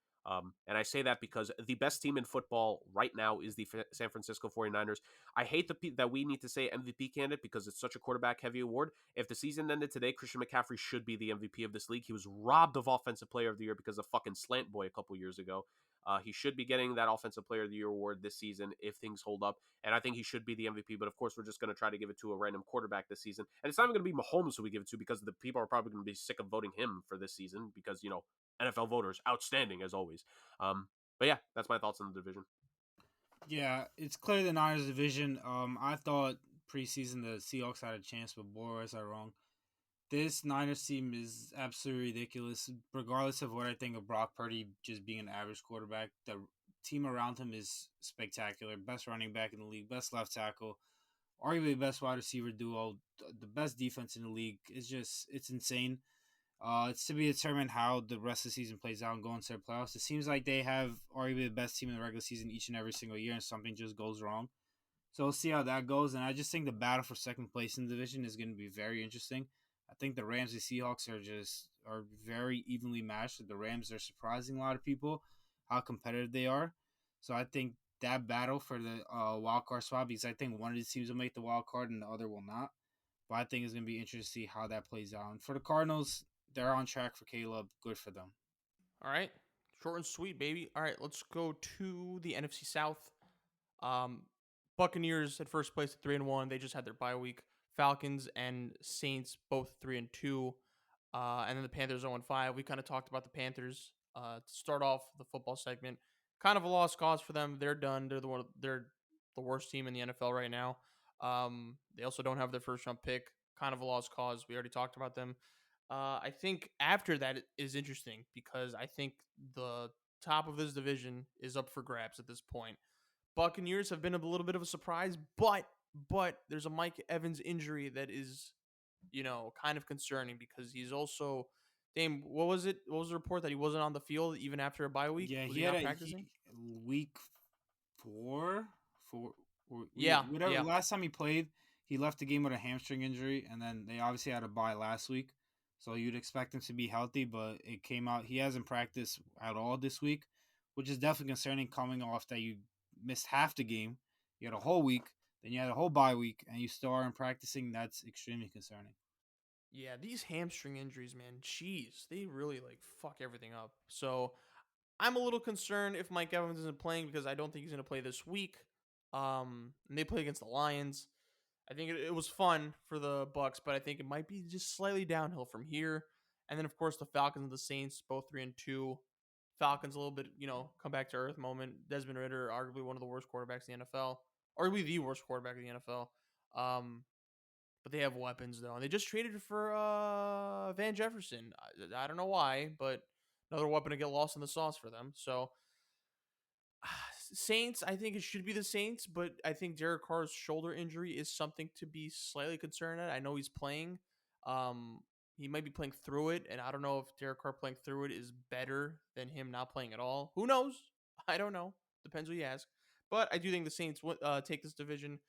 And I say that because the best team in football right now is the San Francisco 49ers. I hate that we need to say MVP candidate because it's such a quarterback-heavy award. If the season ended today, Christian McCaffrey should be the MVP of this league. He was robbed of Offensive Player of the Year because of fucking Slant Boy a couple years ago. He should be getting that Offensive Player of the Year award this season if things hold up, and I think he should be the MVP, but of course we're just going to try to give it to a random quarterback this season, and it's not even going to be Mahomes who we give it to because the people are probably going to be sick of voting him for this season because, NFL voters, outstanding as always. But yeah, that's my thoughts on the division. Yeah, it's clear the Niners division. I thought preseason the Seahawks had a chance, but boy, was I wrong. This Niners team is absolutely ridiculous. Regardless of what I think of Brock Purdy just being an average quarterback, the team around him is spectacular. Best running back in the league, best left tackle, arguably the best wide receiver duo, the best defense in the league. It's insane. It's to be determined how the rest of the season plays out and going to the playoffs. It seems like they have arguably the best team in the regular season each and every single year, and something just goes wrong. So we'll see how that goes. And I just think the battle for second place in the division is going to be very interesting. I think the Rams and Seahawks are very evenly matched. The Rams are surprising a lot of people how competitive they are. So I think that battle for the wild card spot, because I think one of these teams will make the wild card and the other will not. But I think it's going to be interesting to see how that plays out. And for the Cardinals, they're on track for Caleb. Good for them. All right. Short and sweet, baby. All right, let's go to the NFC South. Buccaneers at first place at 3-1. They just had their bye week. Falcons and Saints both 3-2. And then the Panthers 0-5. We kind of talked about the Panthers to start off the football segment. kind of a lost cause for them. They're done. They're the worst team in the NFL right now. They also don't have their first round pick. Kind of a lost cause. We already talked about them. I think after that is interesting because I think the top of this division is up for grabs at this point. Buccaneers have been a little bit of a surprise, but there's a Mike Evans injury that is, kind of concerning because he's also Dame, what was it? What was the report that he wasn't on the field even after a bye week? Yeah, Was he he had not a practicing? week four, or Yeah, whatever. yeah. Last time he played, he left the game with a hamstring injury, and then they obviously had a bye last week. So you'd expect him to be healthy, but it came out he hasn't practiced at all this week, which is definitely concerning. Coming off that you missed half the game, you had a whole week, then you had a whole bye week, and you still aren't practicing. That's extremely concerning. Yeah, these hamstring injuries, man, jeez, they really like fuck everything up. So I'm a little concerned if Mike Evans isn't playing because I don't think he's going to play this week. And they play against the Lions. I think it was fun for the Bucks, but I think it might be just slightly downhill from here. And then of course the Falcons and the Saints, both 3-2. Falcons a little bit, come back to earth moment. Desmond Ritter, arguably one of the worst quarterbacks in the NFL, arguably the worst quarterback in the NFL. But they have weapons though, and they just traded for Van Jefferson. I don't know why, but another weapon to get lost in the sauce for them. So Saints, I think it should be the Saints, but I think Derek Carr's shoulder injury is something to be slightly concerned at. I know he's playing. Um, he might be playing through it, and I don't know if Derek Carr playing through it is better than him not playing at all. Who knows? I don't know. Depends who you ask. But I do think the Saints take this division.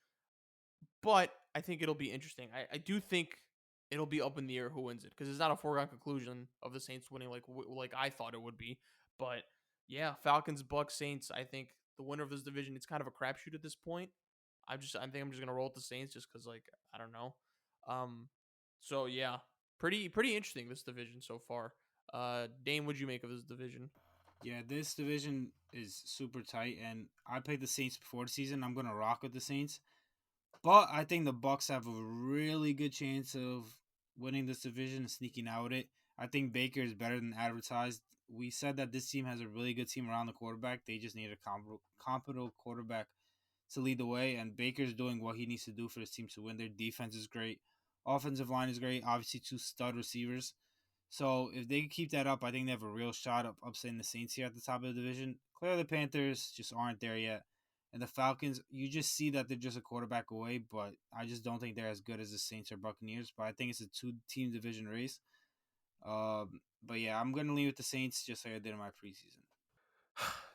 But I think it'll be interesting. I do think it'll be up in the air who wins it because it's not a foregone conclusion of the Saints winning like I thought it would be. But yeah, Falcons, Bucks, Saints. I think the winner of this division, it's kind of a crapshoot at this point. I think I'm just gonna roll with the Saints just because I don't know. Um, so yeah, pretty interesting this division so far. Dane, what'd you make of this division? Yeah, this division is super tight, and I played the Saints before the season. I'm gonna rock with the Saints. But I think the Bucks have a really good chance of winning this division and sneaking out with it. I think Baker is better than advertised. We said that this team has a really good team around the quarterback. They just need a competent quarterback to lead the way, and Baker's doing what he needs to do for this team to win. Their defense is great. Offensive line is great. Obviously, two stud receivers. So if they keep that up, I think they have a real shot of upsetting the Saints here at the top of the division. Clearly, the Panthers just aren't there yet. And the Falcons, you just see that they're just a quarterback away, but I just don't think they're as good as the Saints or Buccaneers. But I think it's a two-team division race. But yeah, I'm going to lean with the Saints just like I did in my preseason.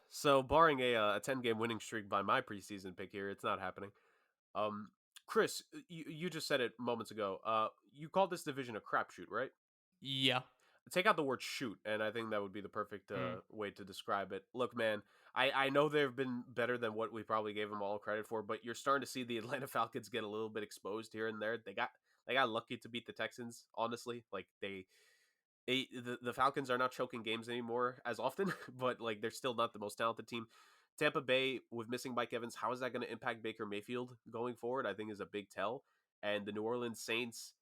So, barring a 10-game winning streak by my preseason pick here, it's not happening. Um, Chris, you just said it moments ago. You called this division a crapshoot, right? Yeah. Take out the word shoot, and I think that would be the perfect Mm. way to describe it. Look, man, I know they've been better than what we probably gave them all credit for, but you're starting to see the Atlanta Falcons get a little bit exposed here and there. They got lucky to beat the Texans, honestly. Like the Falcons are not choking games anymore as often, but like they're still not the most talented team. Tampa Bay with missing Mike Evans, how is that going to impact Baker Mayfield going forward? I think is a big tell. And the New Orleans Saints,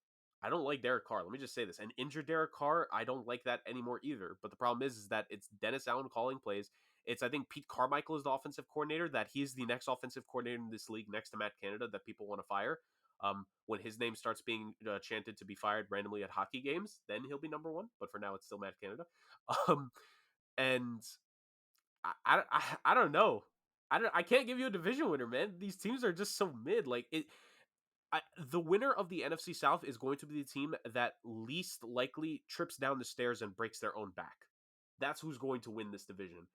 I don't like Derek Carr. Let me just say this: an injured Derek Carr, I don't like that anymore either. But the problem is that it's Dennis Allen calling plays. It's I think Pete Carmichael is the offensive coordinator. That he's the next offensive coordinator in this league next to Matt Canada that people want to fire. When his name starts being chanted to be fired randomly at hockey games, then he'll be number one. But for now, it's still Matt Canada. Um, and I don't know. I can't give you a division winner, man. These teams are just so mid. Like the winner of the NFC South is going to be the team that least likely trips down the stairs and breaks their own back. That's who's going to win this division.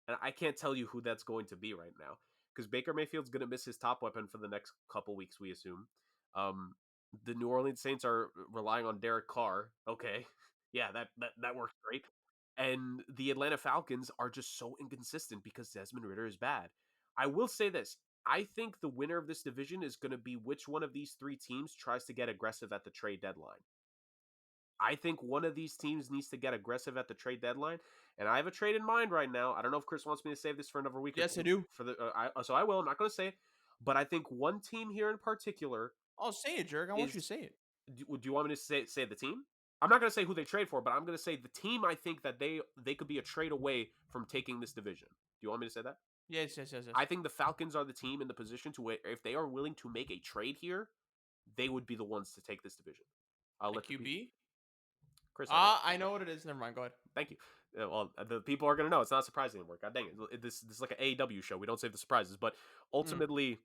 And I can't tell you who that's going to be right now because Baker Mayfield's going to miss his top weapon for the next couple weeks, we assume. Um, the New Orleans Saints are relying on Derek Carr. Okay, yeah, that works great. And the Atlanta Falcons are just so inconsistent because Desmond Ritter is bad. I will say this. I think the winner of this division is going to be which one of these three teams tries to get aggressive at the trade deadline. I think one of these teams needs to get aggressive at the trade deadline, and I have a trade in mind right now. I don't know if Chris wants me to save this for another week or Yes, I two. do. So I will. I'm not going to say it, but I think one team here in particular Oh, say it, Jurg. I want you is. to say it. Do you want me to say the team? I'm not going to say who they trade for, but I'm going to say the team. I think that they could be a trade away from taking this division. you want me to say that? Yes. I think the Falcons are the team in the position to where if they are willing to make a trade here, they would be the ones to take this division. I'll At let the people. QB? Chris, I don't. I know what it is. Never mind. Go ahead. Thank you. Well, the people are going to know. It's not surprising anymore. God dang it. This is like an AEW show. We don't save the surprises. But Mm. ultimately,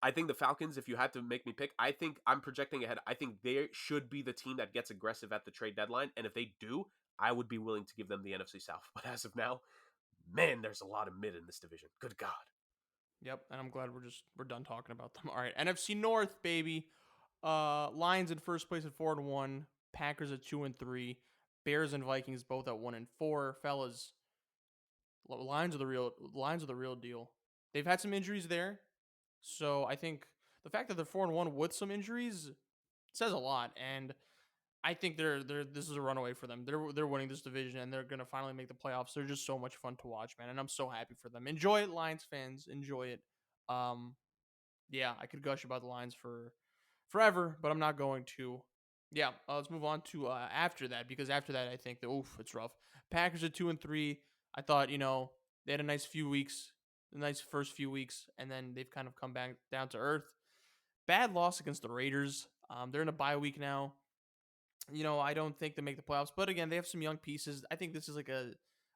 I think the Falcons, if you had to make me pick, I think I'm projecting ahead. I think they should be the team that gets aggressive at the trade deadline. And if they do, I would be willing to give them the NFC South. But as of now, man, there's a lot of mid in this division. Good God. Yep, and I'm glad we're done talking about them. All right, NFC North, baby. Lions in first place at 4-1. Packers at 2-3. Bears and Vikings both at 1-4. Fellas, Lions are the real deal. They've had some injuries there, so I think the fact that they're 4-1 with some injuries says a lot. And I think they're this is a runaway for them. They're winning this division and they're gonna finally make the playoffs. They're just so much fun to watch, man, and I'm so happy for them. Enjoy it, Lions fans. Enjoy it. Um, yeah, I could gush about the Lions for forever, but I'm not going to. Yeah, let's move on to after that, because after that I think that it's rough. Packers at 2-3. I thought they had a nice few weeks, a nice first few weeks, and then they've kind of come back down to earth. Bad loss against the Raiders. They're in a bye week now. I don't think they make the playoffs, but again, they have some young pieces. I think this is like a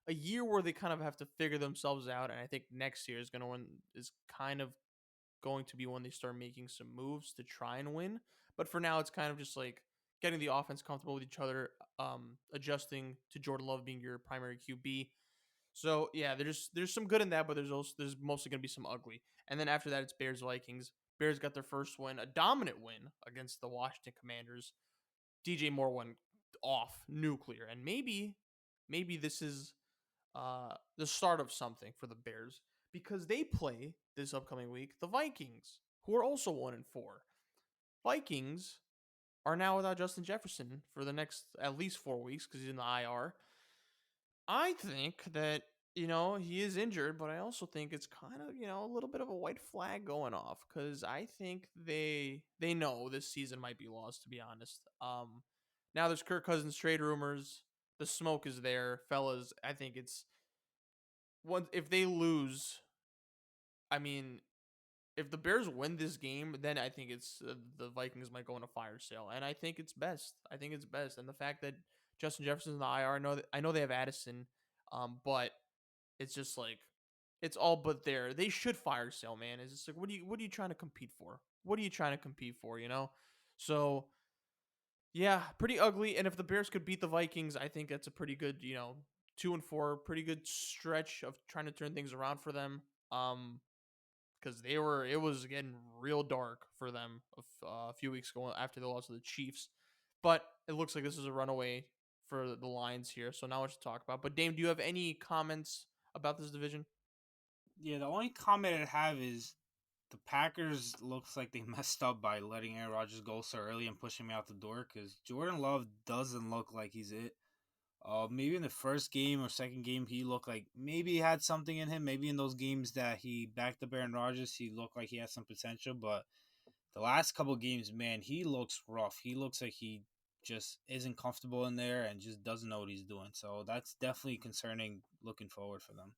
year where they kind of have to figure themselves out, and I think next year is kind of going to be when they start making some moves to try and win. But for now, it's kind of just like getting the offense comfortable with each other, adjusting to Jordan Love being your primary QB. So yeah, there's some good in that, but there's mostly gonna be some ugly. And then after that, it's Bears Vikings. Bears got their first win, a dominant win against the Washington Commanders. DJ Moore went off nuclear, and maybe this is the start of something for the Bears, because they play this upcoming week the Vikings, who are also 1-4. Vikings are now without Justin Jefferson for the next at least 4 weeks because he's in the IR. I think that he is injured, but I also think it's kind of a little bit of a white flag going off, because I think they know this season might be lost, to be honest. Now there's Kirk Cousins trade rumors. The smoke is there, fellas. I think it's if they lose. I mean, if the Bears win this game, then I think it's the Vikings might go on a fire sale, and I think it's best. And the fact that Justin Jefferson's in the IR, I know they have Addison, but it's just like it's all but there. They should fire sale, man. It's just like what are you trying to compete for? What are you trying to compete for? So yeah, pretty ugly. And if the Bears could beat the Vikings, I think that's a pretty good 2-4, pretty good stretch of trying to turn things around for them. Because it was getting real dark for them a few weeks ago after they lost to the Chiefs. But it looks like this is a runaway for the Lions here. So now what to talk about. But Dame, do you have any comments about this division? Yeah, the only comment I have is the Packers looks like they messed up by letting Aaron Rodgers go so early and pushing me out the door, because Jordan Love doesn't look like he's it. Maybe in the first game or second game, he looked like maybe he had something in him. Maybe in those games that he backed up Aaron Rodgers, he looked like he had some potential. But the last couple games, man, he looks rough. He looks like he just isn't comfortable in there and just doesn't know what he's doing. So that's definitely concerning looking forward for them.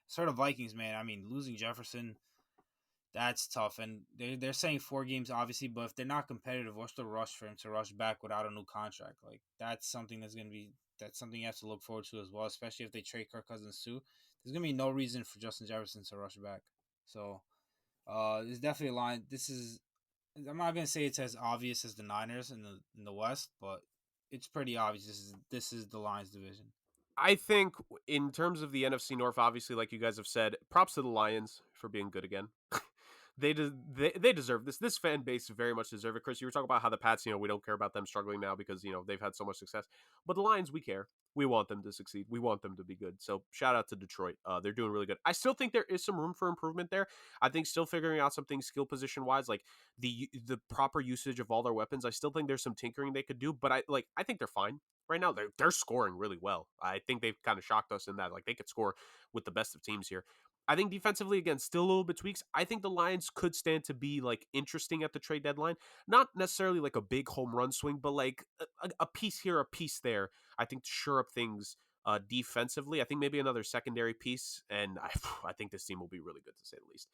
Sort of Vikings, man. I mean, losing Jefferson, that's tough. And they're saying 4 games, obviously, but if they're not competitive, what's the rush for him to rush back without a new contract? Like, that's something that's something you have to look forward to as well, especially if they trade Kirk Cousins too. There's going to be no reason for Justin Jefferson to rush back. So, it's definitely a line. I'm not going to say it's as obvious as the Niners in the West, but it's pretty obvious. This is the Lions division. I think in terms of the NFC North, obviously, like you guys have said, props to the Lions for being good again. They deserve this. This fan base very much deserve it. Chris, you were talking about how the Pats, we don't care about them struggling now because, they've had so much success. But the Lions, we care. We want them to succeed. We want them to be good. So shout out to Detroit. They're doing really good. I still think there is some room for improvement there. I think still figuring out something skill position wise, like the proper usage of all their weapons. I still think there's some tinkering they could do, but I think they're fine. Right now, they're scoring really well. I think they've kind of shocked us in that. Like, they could score with the best of teams here. I think defensively, again, still a little bit tweaks. I think the Lions could stand to be, like, interesting at the trade deadline. Not necessarily like a big home run swing, but like a piece here, a piece there. I think to shore up things defensively. I think maybe another secondary piece, and I think this team will be really good to say the least.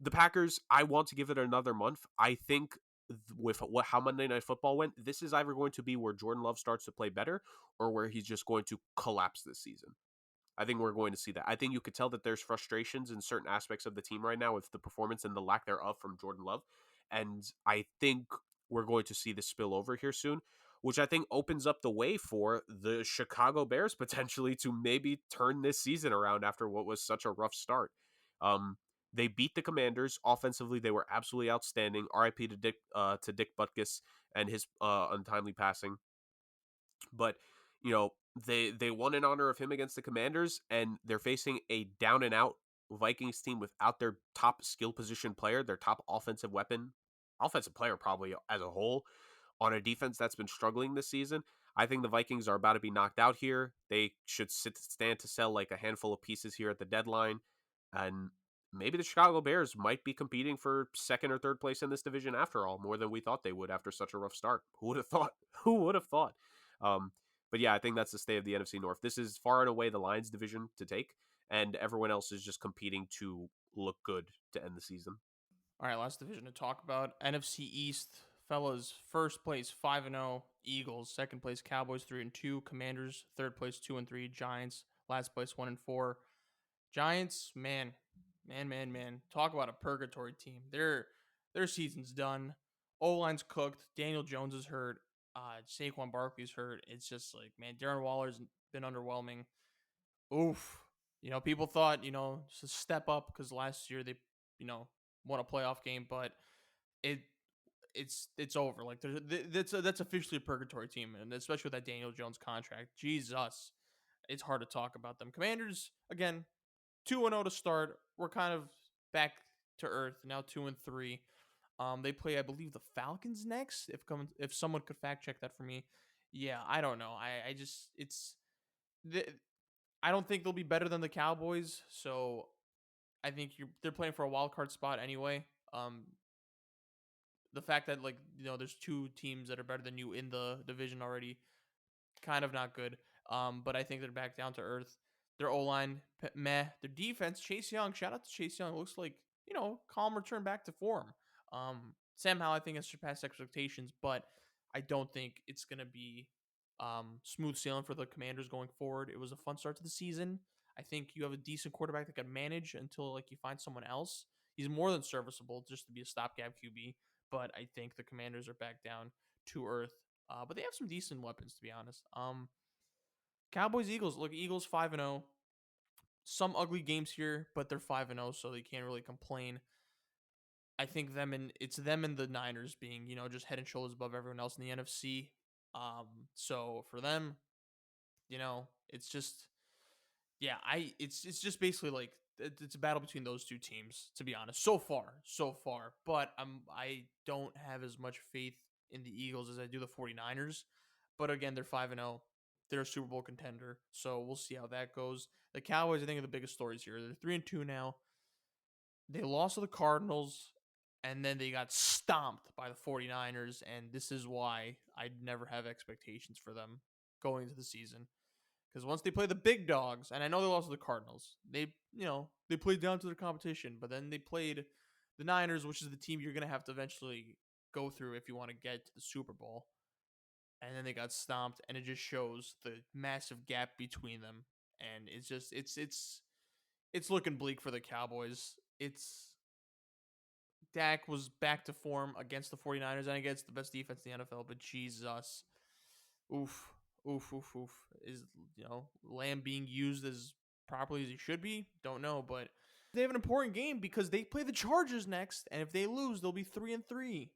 The Packers, I want to give it another month. I think with how Monday Night Football went, this is either going to be where Jordan Love starts to play better or where he's just going to collapse this season. I think we're going to see that. I think you could tell that there's frustrations in certain aspects of the team right now with the performance and the lack thereof from Jordan Love. And I think we're going to see this spill over here soon, which I think opens up the way for the Chicago Bears potentially to maybe turn this season around after what was such a rough start. They beat the Commanders offensively; they were absolutely outstanding. RIP to Dick Butkus and his untimely passing. But they won in honor of him against the Commanders, and they're facing a down and out Vikings team without their top skill position player, their top offensive player probably as a whole, on a defense that's been struggling this season. I think the Vikings are about to be knocked out here. They should stand to sell like a handful of pieces here at the deadline, and maybe the Chicago Bears might be competing for second or third place in this division after all, more than we thought they would after such a rough start. Who would have thought? Who would have thought? Um, but yeah, I think that's the state of the NFC North. This is far and away the Lions division to take, and everyone else is just competing to look good to end the season. All right, last division to talk about. NFC East, fellas. First place 5-0 Eagles. Second place Cowboys 3-2. Commanders third place 2-3. Giants last place 1-4. Giants, man. Talk about a purgatory team. Their season's done. O-line's cooked. Daniel Jones is hurt. Saquon Barkley's hurt. It's just like, man, Darren Waller's been underwhelming. Oof. People thought, just a step up because last year they, won a playoff game, but it's over. Like that's officially a purgatory team, and especially with that Daniel Jones contract. Jesus, it's hard to talk about them. Commanders again, 2-0 to start. We're kind of back to earth now, 2-3. They play, I believe, the Falcons next. If someone could fact check that for me, yeah, I don't know. I just I don't think they'll be better than the Cowboys. So I think they're playing for a wild card spot anyway. The fact that there's two teams that are better than you in the division already, kind of not good. But I think they're back down to earth. Their O-line, meh. Their defense, Chase Young. Shout out to Chase Young. Looks like calm return back to form. Sam Howell, I think, has surpassed expectations, but I don't think it's gonna be smooth sailing for the Commanders going forward. It was a fun start to the season. I think you have a decent quarterback that can manage until you find someone else. He's more than serviceable just to be a stopgap QB, but I think the Commanders are back down to earth. But they have some decent weapons, to be honest. Cowboys, Eagles. Look, Eagles 5-0. Some ugly games here, but they're 5-0, so they can't really complain. I think it's them and the Niners being, just head and shoulders above everyone else in the NFC. So for them, it's just, yeah, it's just basically like it's a battle between those two teams, to be honest. So far, but I don't have as much faith in the Eagles as I do the 49ers. But again, they're 5-0. They're a Super Bowl contender, so we'll see how that goes. The Cowboys, I think, are the biggest stories here. They're 3-2 now. They lost to the Cardinals, and then they got stomped by the 49ers, and this is why I'd never have expectations for them going into the season. Because once they play the big dogs, and I know they lost to the Cardinals, they played down to their competition, but then they played the Niners, which is the team you're going to have to eventually go through if you want to get to the Super Bowl. And then they got stomped, and it just shows the massive gap between them. And it's just it's looking bleak for the Cowboys. Dak was back to form against the 49ers and against the best defense in the NFL, but Jesus. Oof. Is Lamb being used as properly as he should be? Don't know, but they have an important game because they play the Chargers next, and if they lose, they'll be 3-3.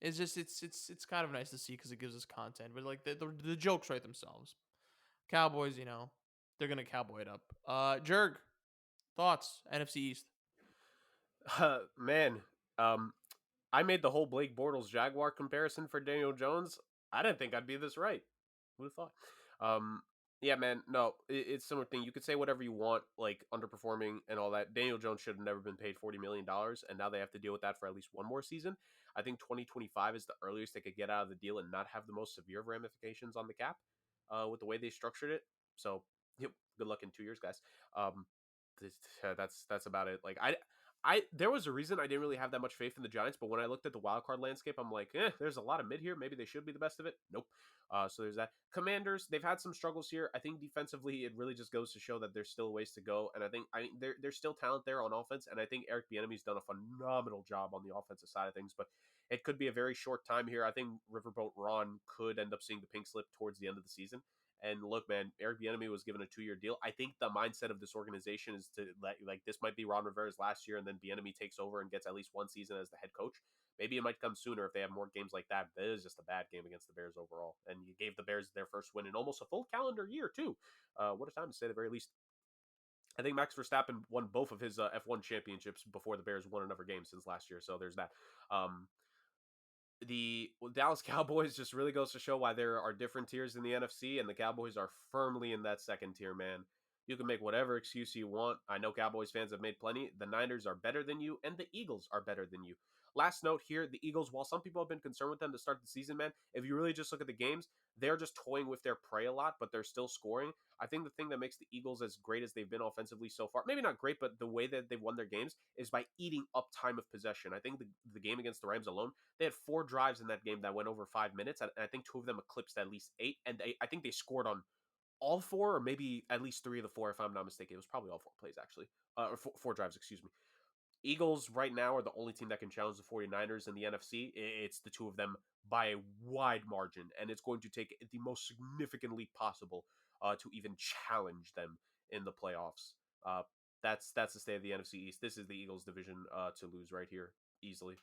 It's just it's kind of nice to see because it gives us content, but the jokes write themselves. Cowboys, they're gonna cowboy it up. Jurg, thoughts? NFC East. Man, I made the whole Blake Bortles Jaguar comparison for Daniel Jones. I didn't think I'd be this right. Who would have thought? Yeah, man. No, it's a similar thing. You could say whatever you want, like underperforming and all that. Daniel Jones should have never been paid $40 million, and now they have to deal with that for at least one more season. I think 2025 is the earliest they could get out of the deal and not have the most severe ramifications on the cap, with the way they structured it. So, yep, good luck in 2 years, guys. Um, that's about it. Like there was a reason I didn't really have that much faith in the Giants, but when I looked at the wild card landscape, I'm like, there's a lot of mid here. Maybe they should be the best of it. Nope. So there's that. Commanders, they've had some struggles here. I think defensively, it really just goes to show that there's still ways to go. And I think there's still talent there on offense. And I think Eric Bieniemy's done a phenomenal job on the offensive side of things. But it could be a very short time here. I think Riverboat Ron could end up seeing the pink slip towards the end of the season. And look, man, Eric Bieniemy was given a 2-year deal. I think the mindset of this organization is to like this might be Ron Rivera's last year, and then Bieniemy takes over and gets at least one season as the head coach. Maybe it might come sooner if they have more games like that. But it is just a bad game against the Bears overall, and you gave the Bears their first win in almost a full calendar year too. What a time to say the very least. I think Max Verstappen won both of his F1 championships before the Bears won another game since last year. So there's that. The Dallas Cowboys just really goes to show why there are different tiers in the NFC, and the Cowboys are firmly in that second tier, man. You can make whatever excuse you want. I know Cowboys fans have made plenty. The Niners are better than you, and the Eagles are better than you. Last note here, the Eagles, while some people have been concerned with them to start the season, man, if you really just look at the games, they're just toying with their prey a lot, but they're still scoring. I think the thing that makes the Eagles as great as they've been offensively so far, maybe not great, but the way that they've won their games is by eating up time of possession. I think the game against the Rams alone, they had 4 drives in that game that went over 5 minutes, and I think 2 of them eclipsed at least 8, and I think they scored on all 4 or maybe at least 3 of the 4, if I'm not mistaken. It was probably all 4 plays, actually. Or 4 drives, excuse me. Eagles right now are the only team that can challenge the 49ers in the NFC. It's the two of them by a wide margin, and it's going to take the most significant leap possible to even challenge them in the playoffs. That's the state of the NFC East. This is the Eagles' division to lose right here, easily.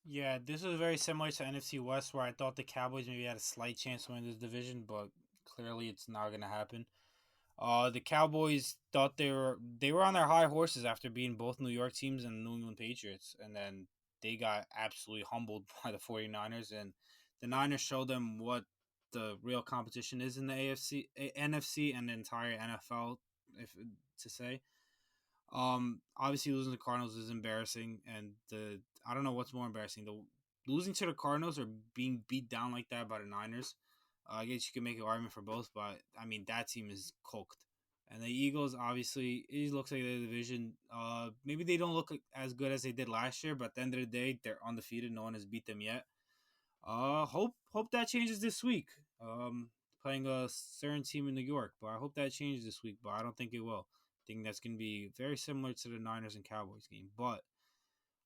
Yeah, this was very similar to NFC West, where I thought the Cowboys maybe had a slight chance to win this division, but clearly it's not going to happen. The Cowboys thought they were on their high horses after beating both New York teams and New England Patriots, and then they got absolutely humbled by the 49ers, and the Niners showed them what the real competition is in the NFC, and the entire NFL, if to say. Obviously losing to the Cardinals is embarrassing, and I don't know what's more embarrassing: the losing to the Cardinals or being beat down like that by the Niners. I guess you can make an argument for both, but I mean that team is cooked. And the Eagles, obviously, it looks like the division. Maybe they don't look as good as they did last year, but at the end of the day, they're undefeated. No one has beat them yet. Hope that changes this week. Playing a certain team in New York, but I hope that changes this week. But I don't think it will. I think that's going to be very similar to the Niners and Cowboys game. But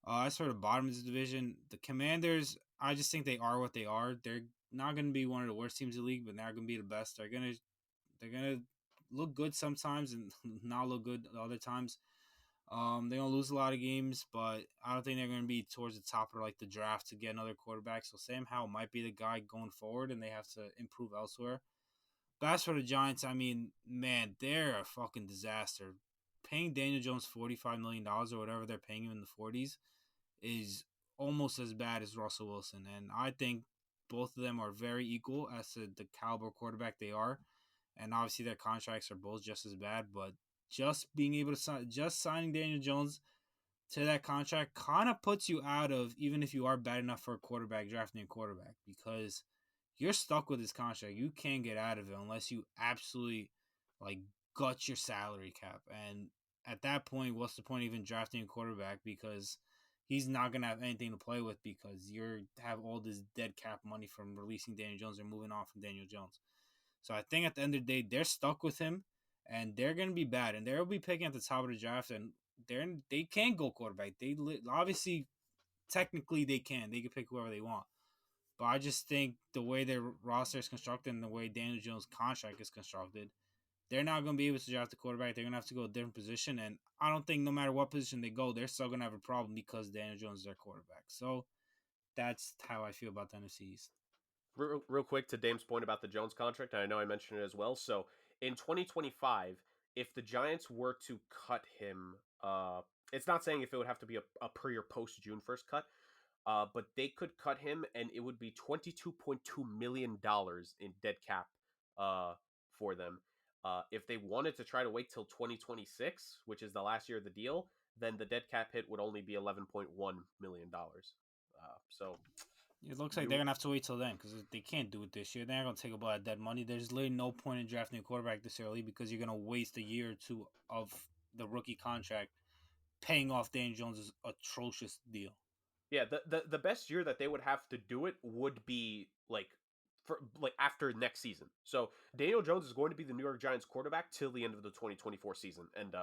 as for the bottom of the division, the Commanders, I just think they are what they are. They're not going to be one of the worst teams in the league, but they're not going to be the best. They're gonna look good sometimes and not look good other times. They're gonna lose a lot of games, but I don't think they're gonna be towards the top of like the draft to get another quarterback. So Sam Howell might be the guy going forward, and they have to improve elsewhere. But as for the Giants, I mean, man, they're a fucking disaster. Paying Daniel Jones $45 million or whatever they're paying him in the 40s is almost as bad as Russell Wilson, and I think both of them are very equal as to the caliber quarterback they are, and obviously their contracts are both just as bad. But just being able to just signing Daniel Jones to that contract kind of puts you out of, even if you are bad enough for a quarterback, drafting a quarterback, because you're stuck with this contract. You can't get out of it unless you absolutely like gut your salary cap. And at that point, what's the point of even drafting a quarterback, because he's not gonna have anything to play with, because you have all this dead cap money from releasing Daniel Jones or moving on from Daniel Jones. So I think at the end of the day, they're stuck with him, and they're going to be bad, and they'll be picking at the top of the draft, and they can go quarterback. They obviously, technically, they can pick whoever they want. But I just think the way their roster is constructed and the way Daniel Jones' contract is constructed, they're not going to be able to draft the quarterback. They're going to have to go a different position, and I don't think no matter what position they go, they're still going to have a problem because Daniel Jones is their quarterback. So that's how I feel about the NFC East. Real quick to Dame's point about the Jones contract, and I know I mentioned it as well. So in 2025, if the Giants were to cut him, it's not saying if it would have to be a pre or post June 1st cut, but they could cut him, and it would be $22.2 million in dead cap for them. If they wanted to try to wait till 2026, which is the last year of the deal, then the dead cap hit would only be $11.1 million. So It looks like they're gonna have to wait till then because they can't do it this year. They're not gonna take up all that dead money. There's literally no point in drafting a quarterback this early because you're gonna waste a year or two of the rookie contract paying off Daniel Jones' atrocious deal. Yeah, the best year that they would have to do it would be like after next season. So Daniel Jones is going to be the New York Giants quarterback till the end of the 2024 season, and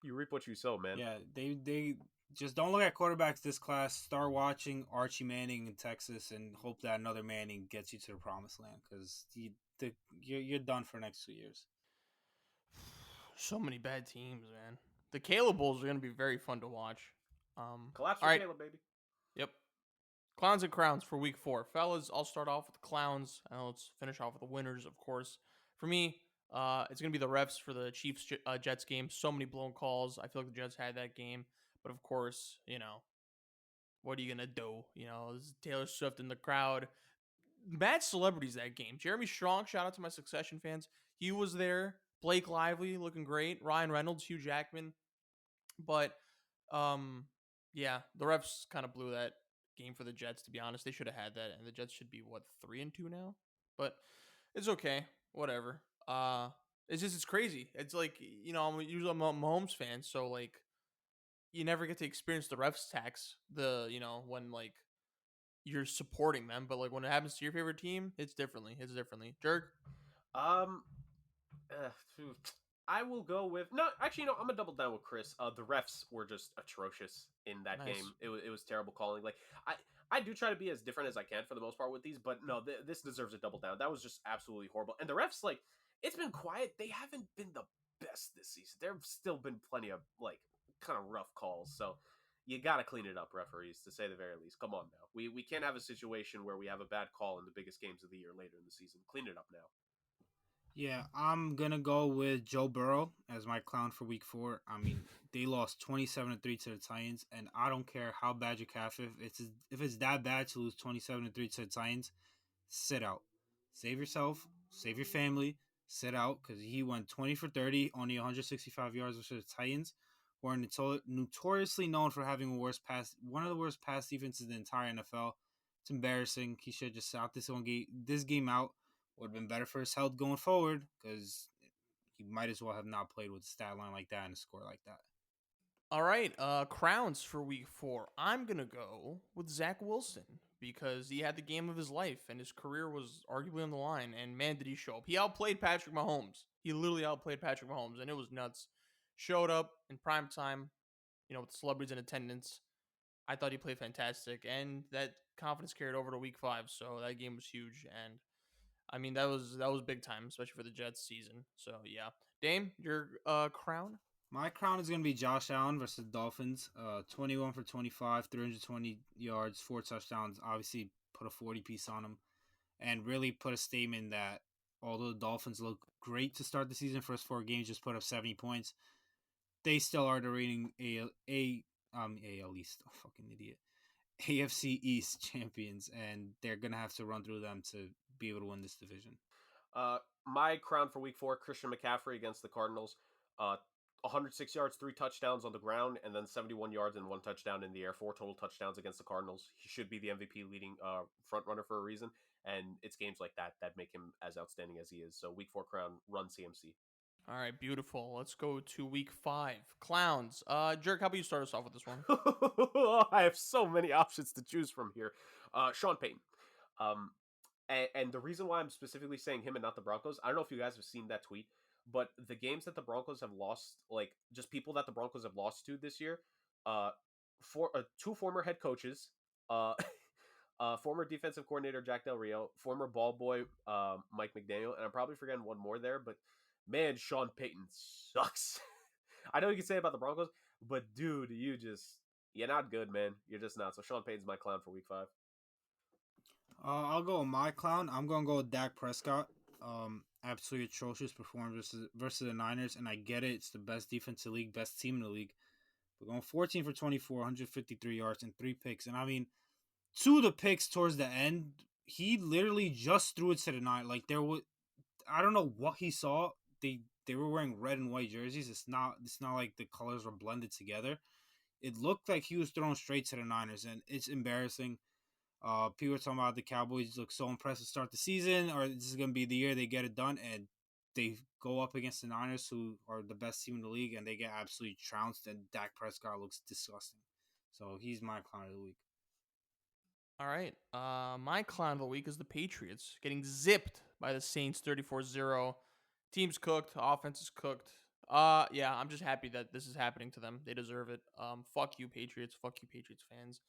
you reap what you sow, man. Yeah, they just don't look at quarterbacks this class. Start watching Archie Manning in Texas and hope that another Manning gets you to the promised land because you're done for the next 2 years. So many bad teams, man. The Caleb Bowls are going to be very fun to watch. Collapse all for right. Caleb, baby. Yep. Clowns and crowns for week 4. Fellas, I'll start off with the clowns, and let's finish off with the winners, of course. For me, it's going to be the refs for the Chiefs-Jets game. So many blown calls. I feel like the Jets had that game. But, of course, what are you going to do? There's Taylor Swift in the crowd. Mad celebrities that game. Jeremy Strong, shout out to my Succession fans. He was there. Blake Lively, looking great. Ryan Reynolds, Hugh Jackman. But, yeah, the refs kind of blew that game for the Jets, to be honest. They should have had that, and the Jets should be 3-2 now, but it's okay, whatever. It's crazy. It's like, I'm a Mahomes fan, so like you never get to experience the refs tax, when like you're supporting them, but like when it happens to your favorite team, it's differently. Jurg? I will go with no. Actually, I'm gonna double down with Chris. The refs were just atrocious in that Nice. game. It was terrible calling. Like I do try to be as different as I can for the most part with these, but no, this deserves a double down. That was just absolutely horrible. And the refs, like, it's been quiet. They haven't been the best this season. There've still been plenty of like kind of rough calls. So you gotta clean it up, referees, to say the very least. Come on now. We can't have a situation where we have a bad call in the biggest games of the year later in the season. Clean it up now. Yeah, I'm gonna go with Joe Burrow as my clown for week 4. I mean, they lost 27-3 to the Titans, and I don't care how bad your calf is. If it's that bad to lose 27-3 to the Titans, sit out. Save yourself, save your family, sit out, because he went 20 for 30, only 165 yards versus the Titans, who are notoriously known for having one of the worst pass defenses in the entire NFL. It's embarrassing. He should have just sat this game out. Would have been better for his health going forward because he might as well have not played with a stat line like that and a score like that. All right, crowns for week 4. I'm going to go with Zach Wilson because he had the game of his life and his career was arguably on the line. And man, did he show up. He outplayed Patrick Mahomes. He literally outplayed Patrick Mahomes, and it was nuts. Showed up in prime time, with the celebrities in attendance. I thought he played fantastic, and that confidence carried over to week 5, so that game was huge. And I mean, that was big time, especially for the Jets season. So, yeah. Dame, your crown? My crown is going to be Josh Allen versus the Dolphins. 21 for 25, 320 yards, 4 touchdowns. Obviously, put a 40-piece on him and really put a statement that although the Dolphins look great to start the season, first 4 games just put up 70 points, they still are the reigning AL East. Oh, fucking idiot. AFC East champions, and they're going to have to run through them to be able to win this division. My crown for week 4, Christian McCaffrey against the Cardinals. 106 yards, 3 touchdowns on the ground, and then 71 yards and 1 touchdown in the air. 4 total touchdowns against the Cardinals. He should be the MVP leading front runner for a reason, and it's games like that make him as outstanding as he is. So week 4 crown, run CMC. All right, beautiful. Let's go to week 5. Clowns. Jurg, how about you start us off with this one? I have so many options to choose from here. Sean Payton. And the reason why I'm specifically saying him and not the Broncos, I don't know if you guys have seen that tweet, but the games that the Broncos have lost, like just people that the Broncos have lost to this year, for 2 former head coaches, former defensive coordinator Jack Del Rio, former ball boy Mike McDaniel, and I'm probably forgetting one more there, but man, Sean Payton sucks. I know you can say about the Broncos, but dude, you're not good, man. You're just not. So Sean Payton's my clown for week 5. I'll go with my clown. I'm going to go with Dak Prescott. Absolutely atrocious performance versus the Niners, and I get it. It's the best defense in the league, best team in the league. But going 14 for 24, 153 yards, and 3 picks. And I mean, 2 of the picks towards the end, he literally just threw it to the 9. Like, I don't know what he saw. They were wearing red and white jerseys. It's not like the colors were blended together. It looked like he was thrown straight to the Niners, and it's embarrassing. People are talking about the Cowboys look so impressive to start the season, or this is going to be the year they get it done, and they go up against the Niners, who are the best team in the league, and they get absolutely trounced, and Dak Prescott looks disgusting. So he's my clown of the week. All right. My clown of the week is the Patriots getting zipped by the Saints 34-0. Team's cooked. Offense is cooked. Yeah, I'm just happy that this is happening to them. They deserve it. Fuck you, Patriots. Fuck you, Patriots fans.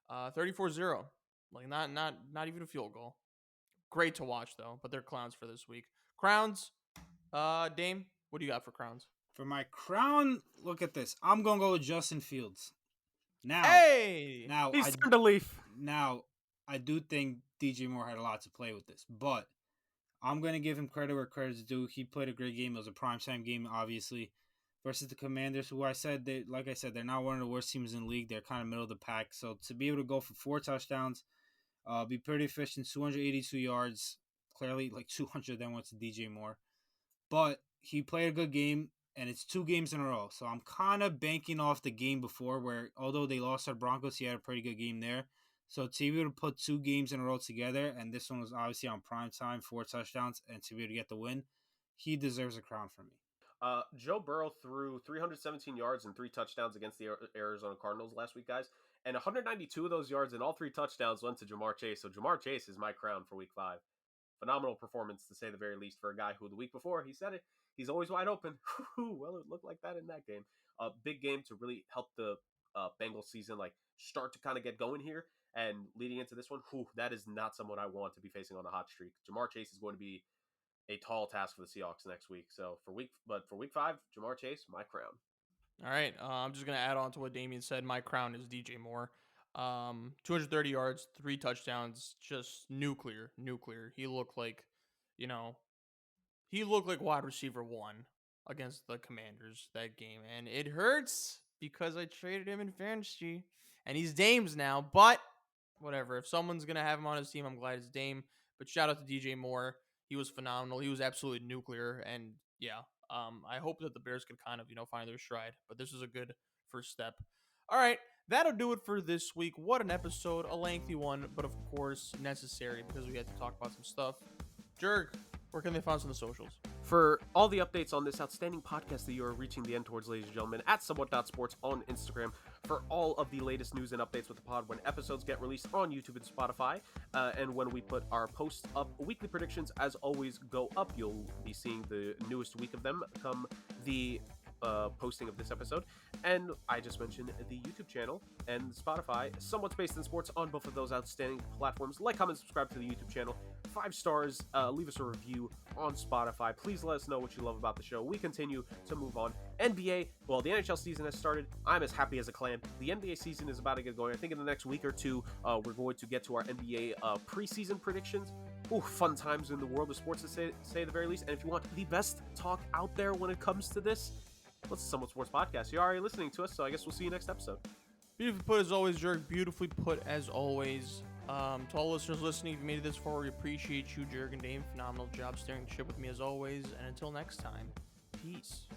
34-0. Like, not even a field goal. Great to watch, though, but they're clowns for this week. Crowns. Dame, what do you got for crowns? For my crown, look at this. I'm going to go with Justin Fields. Hey! He's turned a leaf. Now, I do think DJ Moore had a lot to play with this, but I'm going to give him credit where credit's due. He played a great game. It was a primetime game, obviously, versus the Commanders, who like I said, they're not one of the worst teams in the league. They're kind of middle of the pack. So to be able to go for 4 touchdowns, be pretty efficient, 282 yards, clearly like 200 then went to DJ Moore. But he played a good game, and it's 2 games in a row. So I'm kind of banking off the game before where, although they lost to the Broncos, he had a pretty good game there. So to be able to put 2 games in a row together, and this one was obviously on prime time, 4 touchdowns, and to be able to get the win, he deserves a crown for me. Joe Burrow threw 317 yards and 3 touchdowns against the Arizona Cardinals last week, guys. And 192 of those yards and all 3 touchdowns went to Jamar Chase. So Jamar Chase is my crown for week 5. Phenomenal performance, to say the very least, for a guy who the week before, he said it, he's always wide open. Well, it looked like that in that game. A big game to really help the Bengals season start to kind of get going here. And leading into this one, that is not someone I want to be facing on a hot streak. Jamar Chase is going to be a tall task for the Seahawks next week. So for week 5, Jamar Chase, my crown. All right. I'm just going to add on to what Damien said. My crown is DJ Moore. 230 yards, 3 touchdowns, just nuclear. He looked like wide receiver 1 against the Commanders that game. And it hurts because I traded him in fantasy. And he's Dame's now, but whatever. If someone's going to have him on his team, I'm glad it's Dame. But shout out to DJ Moore. He was phenomenal. He was absolutely nuclear. And yeah, I hope that the Bears could kind of, find their stride. But this is a good first step. All right, that'll do it for this week. What an episode. A lengthy one, but of course necessary because we had to talk about some stuff. Jurg, where can they find us on the socials? For all the updates on this outstanding podcast that you are reaching the end towards, ladies and gentlemen, at SomewhatSports on Instagram. For all of the latest news and updates with the pod when episodes get released on YouTube and Spotify. And when we put our posts up, weekly predictions, as always, go up. You'll be seeing the newest week of them come the posting of this episode. And I just mentioned the YouTube channel and Spotify, Somewhat Based in Sports, on both of those outstanding platforms. Like, comment, subscribe to the YouTube channel. 5 stars. Leave us a review on Spotify. Please let us know what you love about the show. We continue to move on. NBA, well, the NHL season has started. I'm as happy as a clam. The NBA season is about to get going. I think in the next week or two, we're going to get to our NBA preseason predictions. Ooh, fun times in the world of sports, to say the very least. And if you want the best talk out there when it comes to this, what's the Somewhat Sports Podcast? You're already listening to us, so I guess we'll see you next episode. Beautifully put as always, Jurg. Beautifully put as always. To all listeners listening, if you made it this far, we appreciate you, Jurg and Dame. Phenomenal job steering the ship with me as always. And until next time, peace.